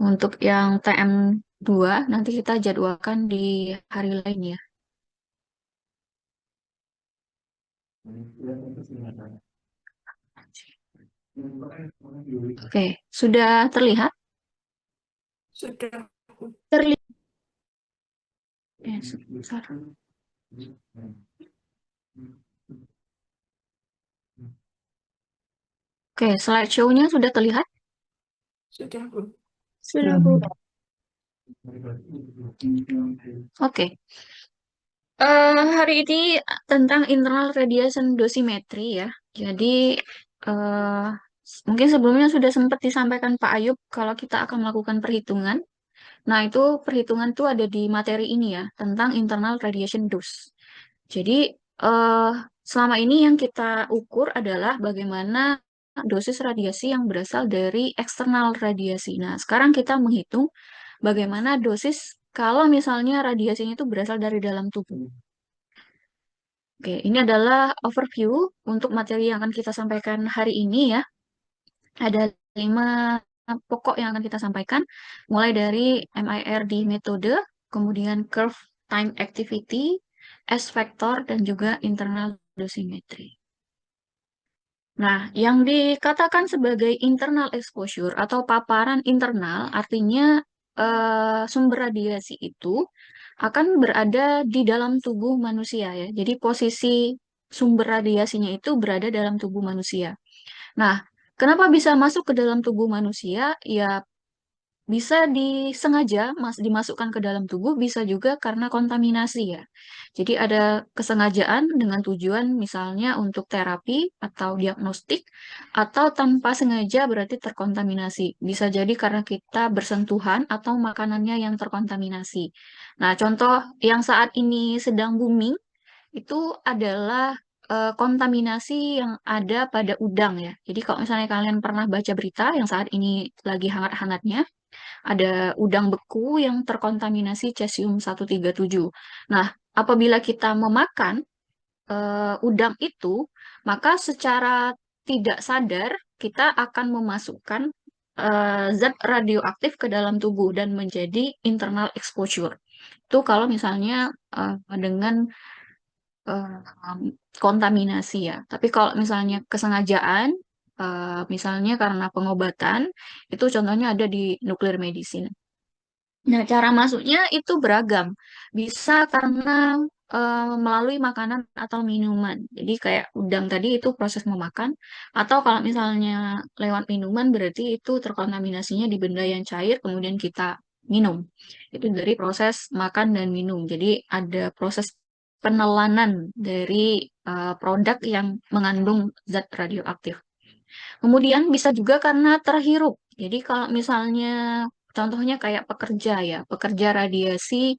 Untuk yang TM2 nanti kita jadwalkan di hari lain ya. Oke, sudah terlihat? Sudah. Terlihat. Sebentar. Oke, slideshow-nya sudah terlihat? Sudah, Bu. Sudah, Bu. Oke. Hari ini tentang internal radiation dosimetri ya. Jadi eh, mungkin sebelumnya sudah sempat disampaikan Pak Ayub kalau kita akan melakukan perhitungan. Nah, itu perhitungan tuh ada di materi ini ya, tentang internal radiation dose. Jadi eh, selama ini yang kita ukur adalah bagaimana dosis radiasi yang berasal dari eksternal radiasi. Nah, sekarang kita menghitung bagaimana dosis kalau misalnya radiasinya itu berasal dari dalam tubuh. Oke, ini adalah overview untuk materi yang akan kita sampaikan hari ini ya. Ada 5 pokok yang akan kita sampaikan, mulai dari MIRD metode, kemudian curve time activity, S factor, dan juga internal dosimetry. Nah, yang dikatakan sebagai internal exposure atau paparan internal artinya sumber radiasi itu akan berada di dalam tubuh manusia ya. Jadi posisi sumber radiasinya itu berada dalam tubuh manusia. Nah, kenapa bisa masuk ke dalam tubuh manusia? Ya bisa disengaja dimasukkan ke dalam tubuh, bisa juga karena kontaminasi ya. Jadi ada kesengajaan dengan tujuan misalnya untuk terapi atau diagnostik, atau tanpa sengaja berarti terkontaminasi. Bisa jadi karena kita bersentuhan atau makanannya yang terkontaminasi. Nah, contoh yang saat ini sedang booming itu adalah kontaminasi yang ada pada udang ya. Jadi kalau misalnya kalian pernah baca berita yang saat ini lagi hangat-hangatnya, ada udang beku yang terkontaminasi cesium 137. Nah, apabila kita memakan udang itu, maka secara tidak sadar kita akan memasukkan zat radioaktif ke dalam tubuh dan menjadi internal exposure. Itu kalau misalnya dengan kontaminasi ya. Tapi kalau misalnya kesengajaan, misalnya karena pengobatan, itu contohnya ada di nuklir medicine. Nah, cara masuknya itu beragam. Bisa karena melalui makanan atau minuman. Jadi kayak udang tadi itu proses memakan. Atau kalau misalnya lewat minuman berarti itu terkontaminasinya di benda yang cair kemudian kita minum. Itu dari proses makan dan minum. Jadi ada proses penelanan dari produk yang mengandung zat radioaktif. Kemudian bisa juga karena terhirup. Jadi kalau misalnya contohnya kayak pekerja ya, pekerja radiasi,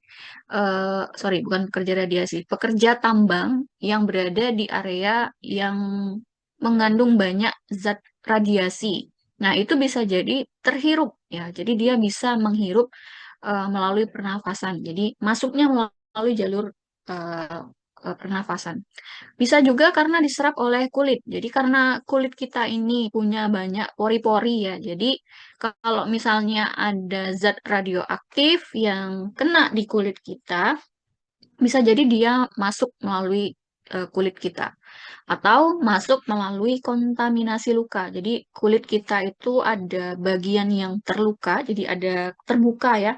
sorry bukan pekerja radiasi, pekerja tambang yang berada di area yang mengandung banyak zat radiasi. Nah, itu bisa jadi terhirup ya. Jadi dia bisa menghirup melalui pernafasan. Jadi masuknya melalui jalur eh, pernafasan. Bisa juga karena diserap oleh kulit. Jadi karena kulit kita ini punya banyak pori-pori ya. Jadi kalau misalnya ada zat radioaktif yang kena di kulit kita, bisa jadi dia masuk melalui kulit kita atau masuk melalui kontaminasi luka. Jadi kulit kita itu ada bagian yang terluka, jadi ada terbuka ya,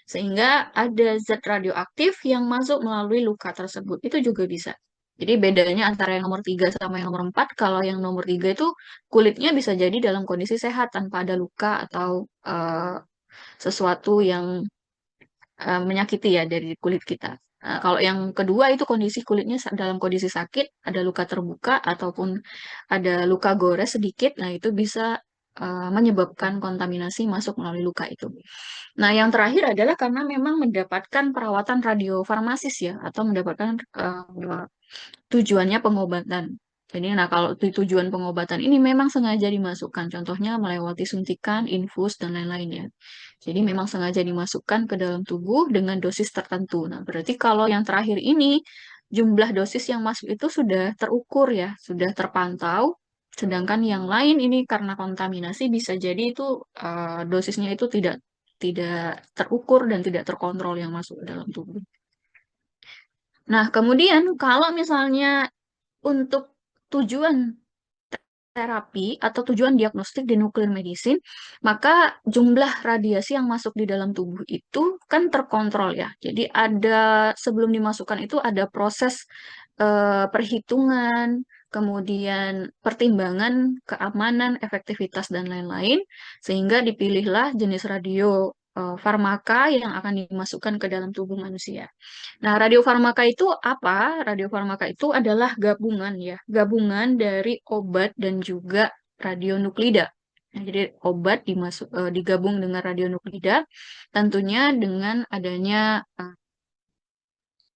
sehingga ada zat radioaktif yang masuk melalui luka tersebut. Itu juga bisa. Jadi bedanya antara yang nomor 3 sama yang nomor 4, kalau yang nomor 3 itu kulitnya bisa jadi dalam kondisi sehat tanpa ada luka atau sesuatu yang menyakiti ya dari kulit kita. Kalau yang kedua itu kondisi kulitnya dalam kondisi sakit, ada luka terbuka ataupun ada luka gores sedikit, nah itu bisa menyebabkan kontaminasi masuk melalui luka itu. Nah, yang terakhir adalah karena memang mendapatkan perawatan radiofarmasis ya, atau mendapatkan tujuannya pengobatan. Jadi, nah kalau tujuan pengobatan ini memang sengaja dimasukkan, contohnya melewati suntikan, infus, dan lain-lain ya. Jadi memang sengaja dimasukkan ke dalam tubuh dengan dosis tertentu. Nah, berarti kalau yang terakhir ini, jumlah dosis yang masuk itu sudah terukur ya, sudah terpantau. Sedangkan yang lain ini karena kontaminasi bisa jadi itu dosisnya itu tidak tidak terukur dan tidak terkontrol yang masuk ke dalam tubuh. Nah, kemudian kalau misalnya untuk tujuan terapi atau tujuan diagnostik di nuklir medicine, maka jumlah radiasi yang masuk di dalam tubuh itu kan terkontrol ya. Jadi sebelum dimasukkan itu ada proses perhitungan, kemudian pertimbangan keamanan, efektivitas dan lain-lain, sehingga dipilihlah jenis farmaka yang akan dimasukkan ke dalam tubuh manusia. Nah, radiofarmaka itu apa? Radiofarmaka itu adalah gabungan ya, gabungan dari obat dan juga radionuklida. Nah, jadi obat digabung dengan radionuklida, tentunya dengan adanya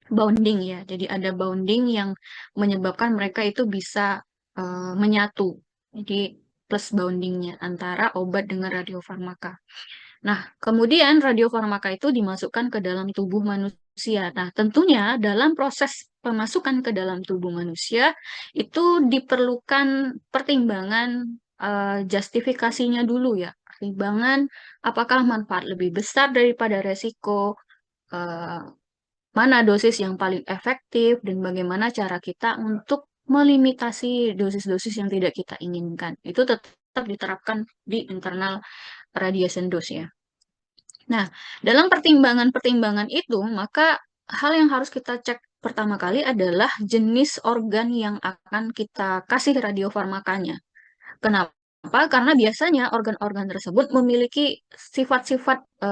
bounding ya. Jadi ada bounding yang menyebabkan mereka itu bisa menyatu. Jadi plus boundingnya antara obat dengan radiofarmaka. Nah, kemudian radiofarmaka itu dimasukkan ke dalam tubuh manusia. Nah, tentunya dalam proses pemasukan ke dalam tubuh manusia itu diperlukan pertimbangan justifikasinya dulu ya. Pertimbangan apakah manfaat lebih besar daripada resiko, eh, mana dosis yang paling efektif, dan bagaimana cara kita untuk melimitasi dosis-dosis yang tidak kita inginkan. Itu tetap diterapkan di internal radiation dose ya. Nah, dalam pertimbangan-pertimbangan itu, maka hal yang harus kita cek pertama kali adalah jenis organ yang akan kita kasih radiofarmakanya. Kenapa? Karena biasanya organ-organ tersebut memiliki sifat-sifat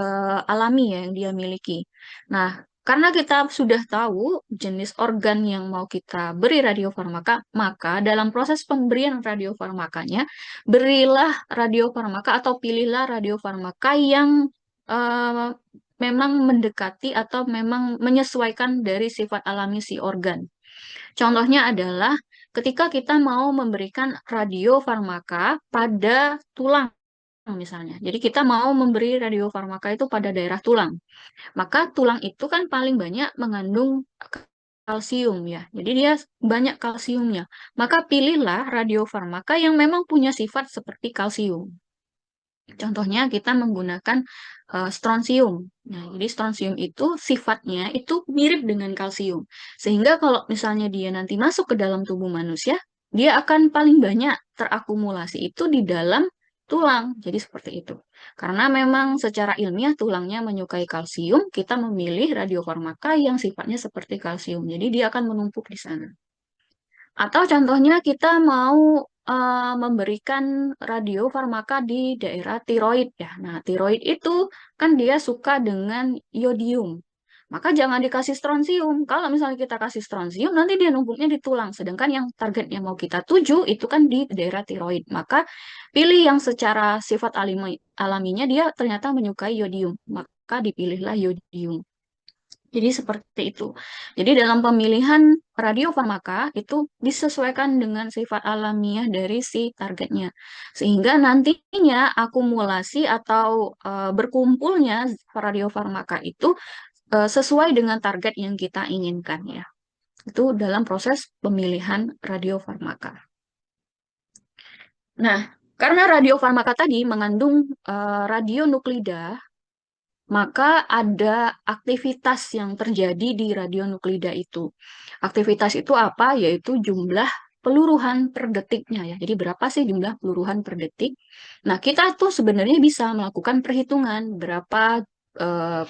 alami ya yang dia miliki. Nah, karena kita sudah tahu jenis organ yang mau kita beri radiofarmaka, maka dalam proses pemberian radiofarmakanya, berilah radiofarmaka atau pilihlah radiofarmaka yang eh, memang mendekati atau memang menyesuaikan dari sifat alami si organ. Contohnya adalah ketika kita mau memberikan radiofarmaka pada tulang misalnya. Jadi kita mau memberi radiofarmaka itu pada daerah tulang. Maka tulang itu kan paling banyak mengandung kalsium ya. Jadi dia banyak kalsiumnya. Maka pilihlah radiofarmaka yang memang punya sifat seperti kalsium. Contohnya kita menggunakan strontium. Nah, jadi strontium itu sifatnya itu mirip dengan kalsium. Sehingga kalau misalnya dia nanti masuk ke dalam tubuh manusia, dia akan paling banyak terakumulasi itu di dalam tulang. Jadi seperti itu. Karena memang secara ilmiah tulangnya menyukai kalsium, kita memilih radiofarmaka yang sifatnya seperti kalsium. Jadi dia akan menumpuk di sana. Atau contohnya kita mau memberikan radiofarmaka di daerah tiroid ya. Nah, tiroid itu kan dia suka dengan iodium. Maka jangan dikasih strontium. Kalau misalnya kita kasih strontium, nanti dia numpuknya di tulang. Sedangkan yang target yang mau kita tuju itu kan di daerah tiroid. Maka pilih yang secara sifat alaminya dia ternyata menyukai iodium. Maka dipilihlah iodium. Jadi seperti itu. Jadi dalam pemilihan radiofarmaka itu disesuaikan dengan sifat alamiah dari si targetnya. Sehingga nantinya akumulasi atau berkumpulnya radiofarmaka itu sesuai dengan target yang kita inginkan ya. Itu dalam proses pemilihan radiofarmaka. Nah, karena radiofarmaka tadi mengandung radionuklida, maka ada aktivitas yang terjadi di radionuklida itu. Aktivitas itu apa? Yaitu jumlah peluruhan per detiknya ya. Jadi berapa sih jumlah peluruhan per detik? Nah, kita tuh sebenarnya bisa melakukan perhitungan berapa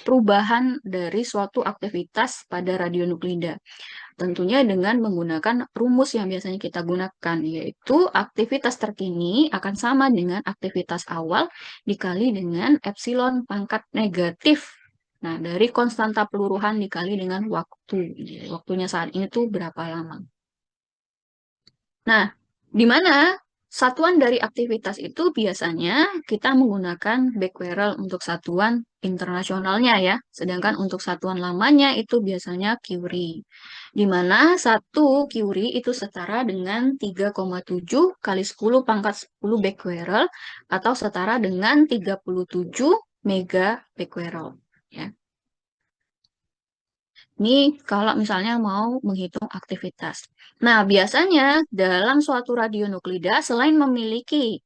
perubahan dari suatu aktivitas pada radionuklida. Tentunya dengan menggunakan rumus yang biasanya kita gunakan, yaitu aktivitas terkini akan sama dengan aktivitas awal dikali dengan epsilon pangkat negatif. Nah, dari konstanta peluruhan dikali dengan waktu. Jadi, waktunya saat ini tuh berapa lama. Nah, di mana satuan dari aktivitas itu biasanya kita menggunakan becquerel untuk satuan internasionalnya ya. Sedangkan untuk satuan lamanya itu biasanya Curie. Di mana satu Curie itu setara dengan 3,7 kali 10 pangkat 10 becquerel atau setara dengan 37 mega becquerel. Ya. Ini kalau misalnya mau menghitung aktivitas. Nah, biasanya dalam suatu radionuklida, selain memiliki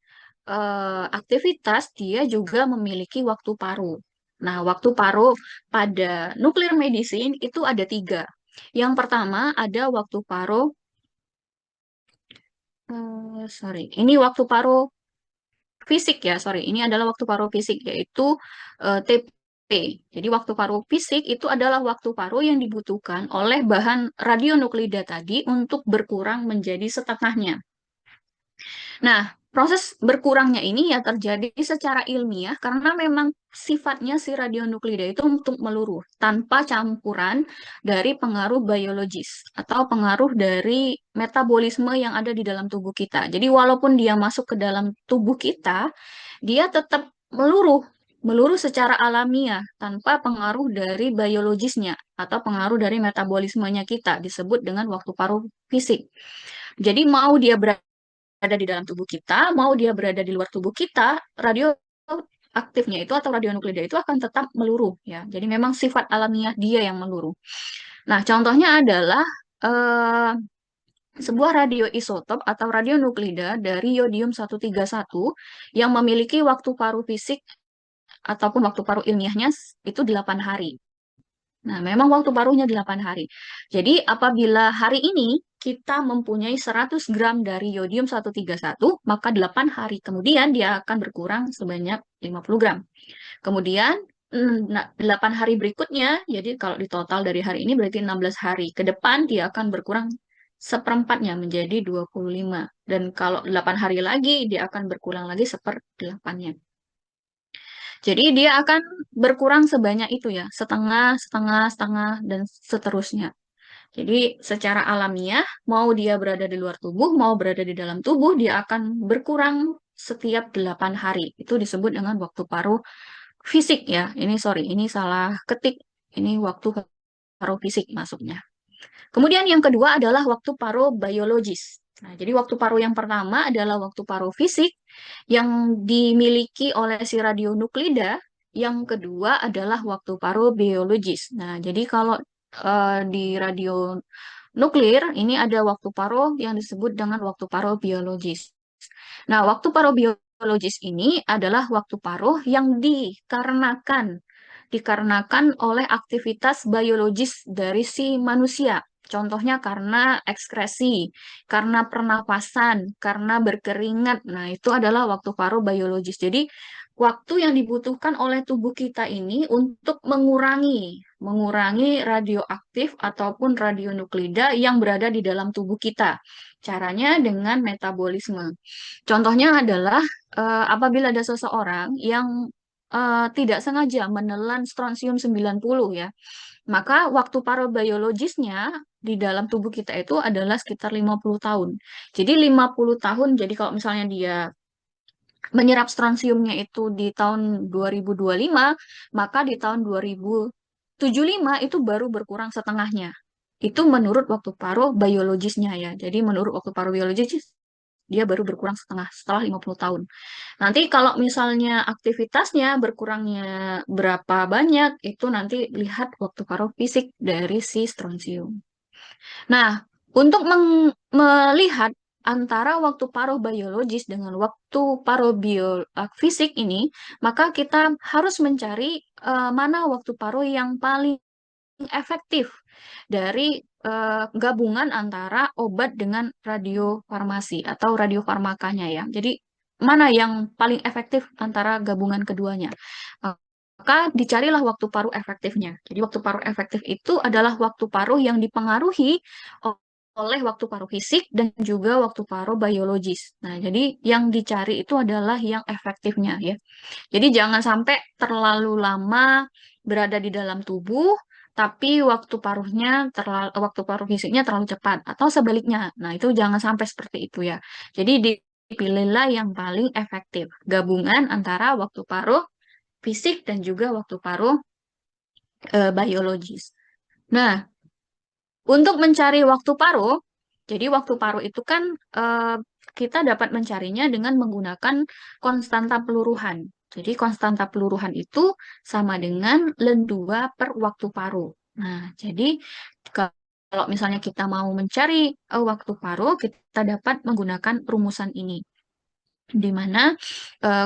aktivitas, dia juga memiliki waktu paruh. Nah, waktu paruh pada nuklir medicine itu ada tiga. Yang pertama ada waktu paruh, sorry, ini waktu paruh fisik ya, sorry, ini adalah waktu paruh fisik yaitu TP. Jadi waktu paruh fisik itu adalah waktu paruh yang dibutuhkan oleh bahan radionuklida tadi untuk berkurang menjadi setengahnya. Nah, proses berkurangnya ini ya terjadi secara ilmiah karena memang sifatnya si radionuklida itu untuk meluruh tanpa campuran dari pengaruh biologis atau pengaruh dari metabolisme yang ada di dalam tubuh kita. Jadi walaupun dia masuk ke dalam tubuh kita, dia tetap meluruh secara alamiah tanpa pengaruh dari biologisnya atau pengaruh dari metabolismenya kita disebut dengan waktu paruh fisik. Jadi mau dia berada di dalam tubuh kita, mau dia berada di luar tubuh kita, radio aktifnya itu atau radionuklida itu akan tetap meluruh ya. Jadi memang sifat alamiah dia yang meluruh. Nah, contohnya adalah eh, sebuah radioisotop atau radionuklida dari yodium-131 yang memiliki waktu paruh fisik ataupun waktu paruh ilmiahnya itu 8 hari. Nah, memang waktu paruhnya 8 hari. Jadi, apabila hari ini kita mempunyai 100 gram dari yodium-131, maka 8 hari kemudian dia akan berkurang sebanyak 50 gram. Kemudian, 8 hari berikutnya, jadi kalau di total dari hari ini berarti 16 hari. Ke depan dia akan berkurang seperempatnya menjadi 25. Dan kalau 8 hari lagi, dia akan berkurang lagi seperdelapannya. Jadi dia akan berkurang sebanyak itu ya, setengah, setengah, setengah, dan seterusnya. Jadi secara alamiah, mau dia berada di luar tubuh, mau berada di dalam tubuh, dia akan berkurang setiap 8 hari. Itu disebut dengan waktu paruh fisik ya. Ini sorry, ini salah ketik. Ini waktu paruh fisik masuknya. Kemudian yang kedua adalah waktu paruh biologis. Nah, jadi waktu paruh yang pertama adalah waktu paruh fisik yang dimiliki oleh si radionuklida. Yang kedua adalah waktu paruh biologis. Nah, jadi kalau di radio nuklir ini ada waktu paruh yang disebut dengan waktu paruh biologis. Nah, waktu paruh biologis ini adalah waktu paruh yang dikarenakan oleh aktivitas biologis dari si manusia. Contohnya karena ekskresi, karena pernapasan, karena berkeringat. Nah, itu adalah waktu paruh biologis. Jadi, waktu yang dibutuhkan oleh tubuh kita ini untuk mengurangi radioaktif ataupun radionuklida yang berada di dalam tubuh kita. Caranya dengan metabolisme. Contohnya adalah apabila ada seseorang yang tidak sengaja menelan strontium 90 ya, maka waktu parobiologisnya di dalam tubuh kita itu adalah sekitar 50 tahun. Jadi 50 tahun, jadi kalau misalnya dia menyerap strontiumnya itu di tahun 2025, maka di tahun 2075 itu baru berkurang setengahnya. Itu menurut waktu paruh biologisnya ya. Jadi menurut waktu paruh biologis dia baru berkurang setengah setelah 50 tahun. Nanti kalau misalnya aktivitasnya berkurangnya berapa banyak, itu nanti lihat waktu paruh fisik dari si strontium. Nah, untuk melihat antara waktu paruh biologis dengan waktu paruh fisik ini, maka kita harus mencari mana waktu paruh yang paling efektif dari gabungan antara obat dengan radiofarmasi atau radiofarmakanya ya. Jadi mana yang paling efektif antara gabungan keduanya? Maka dicarilah waktu paruh efektifnya. Jadi waktu paruh efektif itu adalah waktu paruh yang dipengaruhi oleh waktu paruh fisik dan juga waktu paruh biologis. Nah, jadi yang dicari itu adalah yang efektifnya ya. Jadi jangan sampai terlalu lama berada di dalam tubuh, tapi waktu paruh fisiknya terlalu cepat atau sebaliknya. Nah, itu jangan sampai seperti itu ya. Jadi dipilihlah yang paling efektif, gabungan antara waktu paruh fisik dan juga waktu paruh biologis. Nah, untuk mencari waktu paruh, jadi waktu paruh itu kan kita dapat mencarinya dengan menggunakan konstanta peluruhan. Jadi konstanta peluruhan itu sama dengan Len2 per waktu paruh. Nah, jadi kalau misalnya kita mau mencari waktu paruh, kita dapat menggunakan rumusan ini, di mana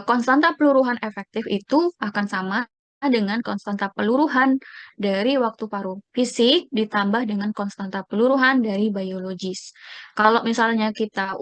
konstanta peluruhan efektif itu akan sama dengan konstanta peluruhan dari waktu paruh fisik ditambah dengan konstanta peluruhan dari biologis. Kalau misalnya kita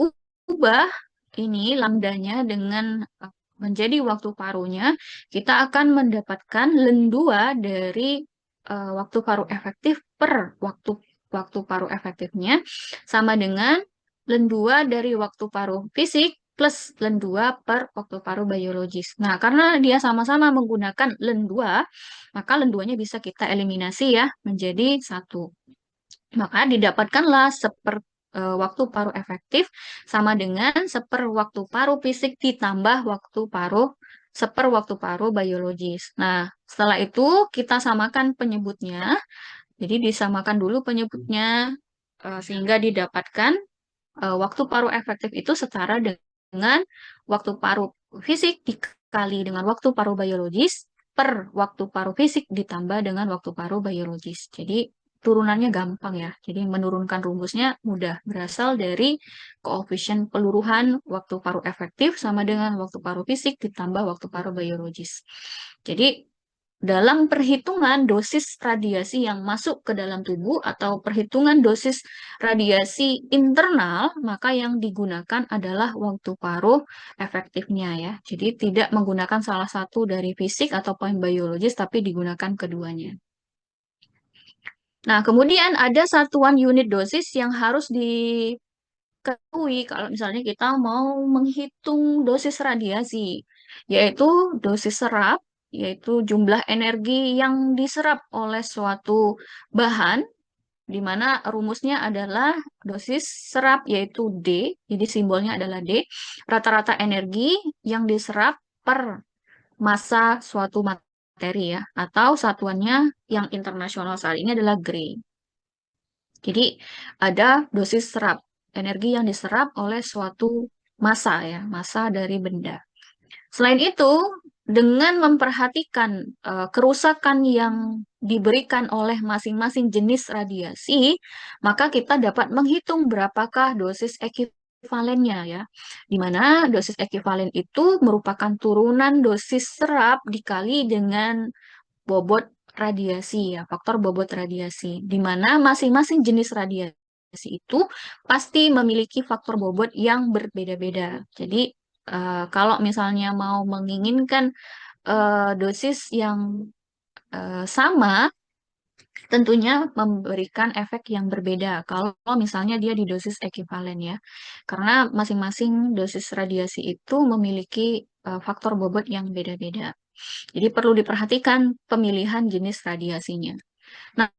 ubah ini lambdanya dengan menjadi waktu paruhnya, kita akan mendapatkan len 2 dari waktu paruh efektif per waktu paruh efektifnya sama dengan len 2 dari waktu paruh fisik plus len 2 per waktu paruh biologis. Nah, karena dia sama-sama menggunakan len 2, maka len 2-nya bisa kita eliminasi ya menjadi 1. Maka didapatkanlah waktu paruh efektif sama dengan waktu paruh fisik ditambah waktu paruh biologis. Nah, setelah itu kita samakan penyebutnya. Jadi disamakan dulu penyebutnya sehingga didapatkan waktu paruh efektif itu setara dengan waktu paruh fisik dikali dengan waktu paruh biologis per waktu paruh fisik ditambah dengan waktu paruh biologis. Jadi turunannya gampang ya. Jadi menurunkan rumusnya mudah. Berasal dari koefisien peluruhan waktu paruh efektif sama dengan waktu paruh fisik ditambah waktu paruh biologis. Jadi dalam perhitungan dosis radiasi yang masuk ke dalam tubuh atau perhitungan dosis radiasi internal, maka yang digunakan adalah waktu paruh efektifnya ya. Jadi tidak menggunakan salah satu dari fisik atau poin biologis, tapi digunakan keduanya. Nah, kemudian ada satuan unit dosis yang harus diketahui kalau misalnya kita mau menghitung dosis radiasi, yaitu dosis serap, yaitu jumlah energi yang diserap oleh suatu bahan, di mana rumusnya adalah dosis serap yaitu D, jadi simbolnya adalah D, rata-rata energi yang diserap per massa suatu materi ya, atau satuannya yang internasional saat ini adalah Gray. Jadi ada dosis serap, energi yang diserap oleh suatu massa ya, massa dari benda. Selain itu, dengan memperhatikan kerusakan yang diberikan oleh masing-masing jenis radiasi, maka kita dapat menghitung berapakah dosis ekuivalennya ya. Di mana dosis ekuivalen itu merupakan turunan dosis serap dikali dengan bobot radiasi ya, faktor bobot radiasi. Di mana masing-masing jenis radiasi itu pasti memiliki faktor bobot yang berbeda-beda. Jadi kalau misalnya mau menginginkan dosis yang sama, tentunya memberikan efek yang berbeda. Kalau misalnya dia di dosis ekuivalen ya, karena masing-masing dosis radiasi itu memiliki faktor bobot yang beda-beda. Jadi perlu diperhatikan pemilihan jenis radiasinya. Nah,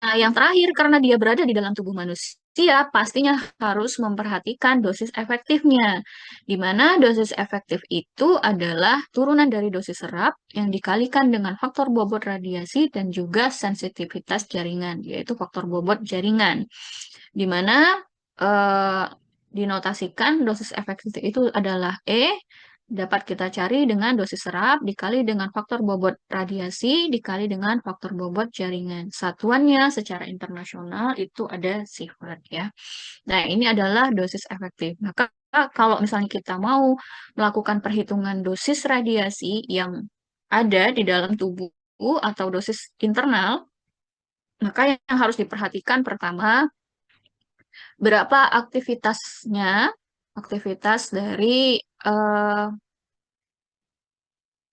Nah, yang terakhir, karena dia berada di dalam tubuh manusia, pastinya harus memperhatikan dosis efektifnya. Di mana dosis efektif itu adalah turunan dari dosis serap yang dikalikan dengan faktor bobot radiasi dan juga sensitivitas jaringan, yaitu faktor bobot jaringan. Di mana eh, dinotasikan dosis efektif itu adalah E, dapat kita cari dengan dosis serap dikali dengan faktor bobot radiasi dikali dengan faktor bobot jaringan. Satuannya secara internasional itu ada sievert ya. Nah, ini adalah dosis efektif. Maka kalau misalnya kita mau melakukan perhitungan dosis radiasi yang ada di dalam tubuh atau dosis internal, maka yang harus diperhatikan pertama berapa aktivitas dari eh,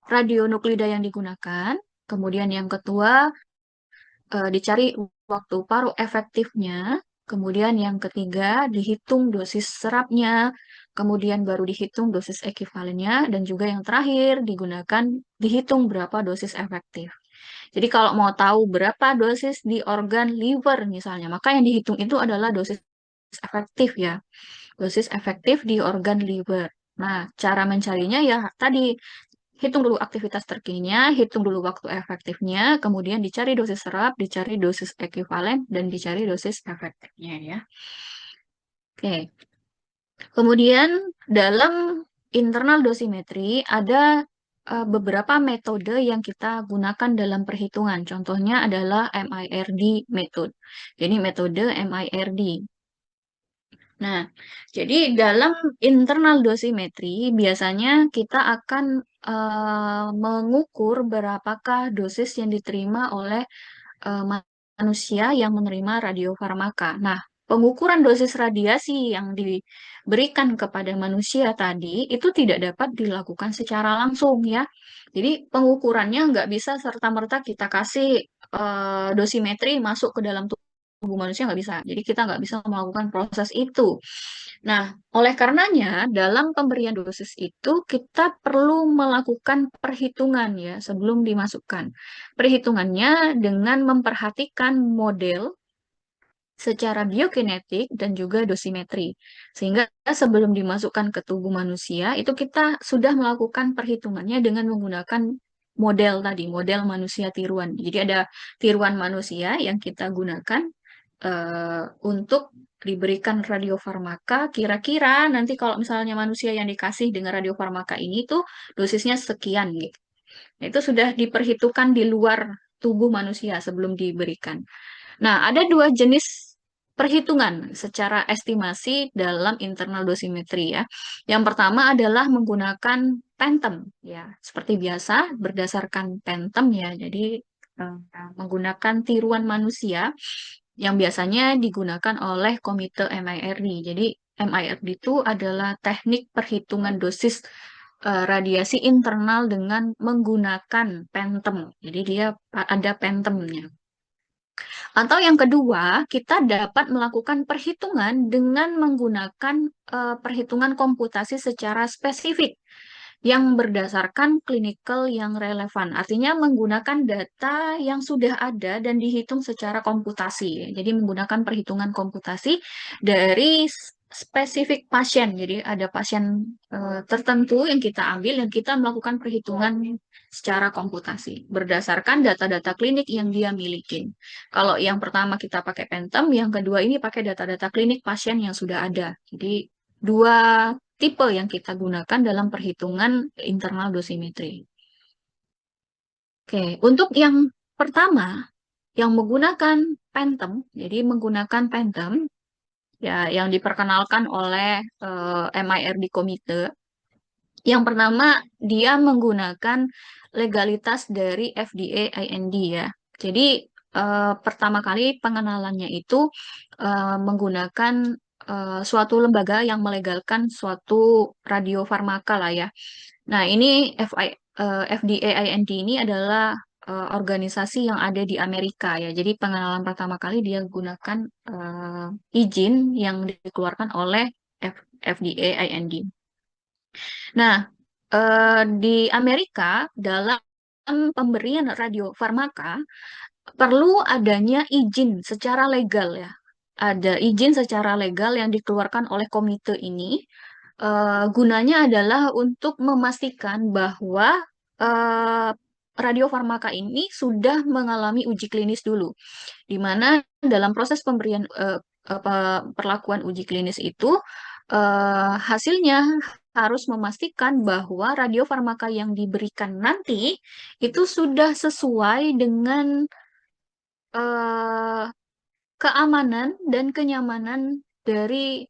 radionuklida yang digunakan. Kemudian yang kedua, dicari waktu paruh efektifnya. Kemudian yang ketiga, dihitung dosis serapnya. Kemudian baru dihitung dosis ekuivalennya. Dan juga yang terakhir, dihitung berapa dosis efektif. Jadi kalau mau tahu berapa dosis di organ liver misalnya, maka yang dihitung itu adalah dosis efektif ya. Dosis efektif di organ liver. Nah, cara mencarinya ya tadi hitung dulu aktivitas terkininya, hitung dulu waktu efektifnya, kemudian dicari dosis serap, dicari dosis ekuivalen, dan dicari dosis efektifnya ya. Oke. Kemudian dalam internal dosimetri ada beberapa metode yang kita gunakan dalam perhitungan. Contohnya adalah MIRD method. Jadi metode MIRD. Nah, jadi dalam internal dosimetri biasanya kita akan mengukur berapakah dosis yang diterima oleh manusia yang menerima radiofarmaka. Nah, pengukuran dosis radiasi yang diberikan kepada manusia tadi itu tidak dapat dilakukan secara langsung ya. Jadi pengukurannya nggak bisa serta-merta kita kasih dosimetri masuk ke dalam tubuh manusia nggak bisa. Jadi kita nggak bisa melakukan proses itu. Nah, oleh karenanya dalam pemberian dosis itu kita perlu melakukan perhitungan ya sebelum dimasukkan. Perhitungannya dengan memperhatikan model secara biokinetik dan juga dosimetri. Sehingga sebelum dimasukkan ke tubuh manusia, itu kita sudah melakukan perhitungannya dengan menggunakan model tadi, model manusia tiruan. Jadi ada tiruan manusia yang kita gunakan untuk diberikan radiofarmaka. Kira-kira nanti kalau misalnya manusia yang dikasih dengan radiofarmaka ini tuh dosisnya sekian gitu. Nah, itu sudah diperhitungkan di luar tubuh manusia sebelum diberikan. Nah, ada dua jenis perhitungan secara estimasi dalam internal dosimetri ya. Yang pertama adalah menggunakan Panttom ya, seperti biasa berdasarkan Panttom ya. Jadi menggunakan tiruan manusia yang biasanya digunakan oleh komite MIRD. Jadi MIRD itu adalah teknik perhitungan dosis radiasi internal dengan menggunakan Panttom. Jadi dia ada Panttomnya. Atau yang kedua, kita dapat melakukan perhitungan dengan menggunakan perhitungan komputasi secara spesifik yang berdasarkan clinical yang relevan. Artinya menggunakan data yang sudah ada dan dihitung secara komputasi. Jadi menggunakan perhitungan komputasi dari spesifik pasien. Jadi ada pasien tertentu yang kita ambil dan kita melakukan perhitungan secara komputasi berdasarkan data-data klinik yang dia miliki. Kalau yang pertama kita pakai Phantom, yang kedua ini pakai data-data klinik pasien yang sudah ada. Jadi dua tipe yang kita gunakan dalam perhitungan internal dosimetri. Oke, untuk yang pertama yang menggunakan Phantom, jadi menggunakan Phantom ya yang diperkenalkan oleh MIRD Komite. Yang pertama dia menggunakan legalitas dari FDA IND ya. Jadi pertama kali pengenalannya itu menggunakan suatu lembaga yang melegalkan suatu radiofarmaka lah ya. Nah, ini FDA IND ini adalah organisasi yang ada di Amerika ya. Jadi pengenalan pertama kali dia gunakan izin yang dikeluarkan oleh FDA IND. Nah, di Amerika dalam pemberian radiofarmaka perlu adanya izin secara legal ya. Ada izin secara legal yang dikeluarkan oleh komite ini. Gunanya adalah untuk memastikan bahwa eh, radiofarmaka ini sudah mengalami uji klinis dulu, di mana dalam proses pemberian perlakuan uji klinis itu hasilnya harus memastikan bahwa radiofarmaka yang diberikan nanti itu sudah sesuai dengan eh, keamanan dan kenyamanan dari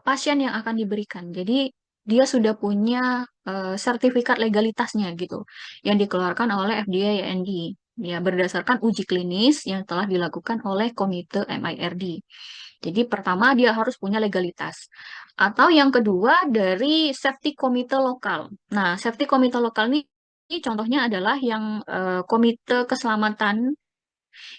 pasien yang akan diberikan. Jadi dia sudah punya sertifikat legalitasnya gitu yang dikeluarkan oleh FDA IND ya berdasarkan uji klinis yang telah dilakukan oleh komite MIRD. Jadi pertama dia harus punya legalitas. Atau yang kedua dari safety komite lokal. Nah, safety komite lokal ini contohnya adalah yang komite keselamatan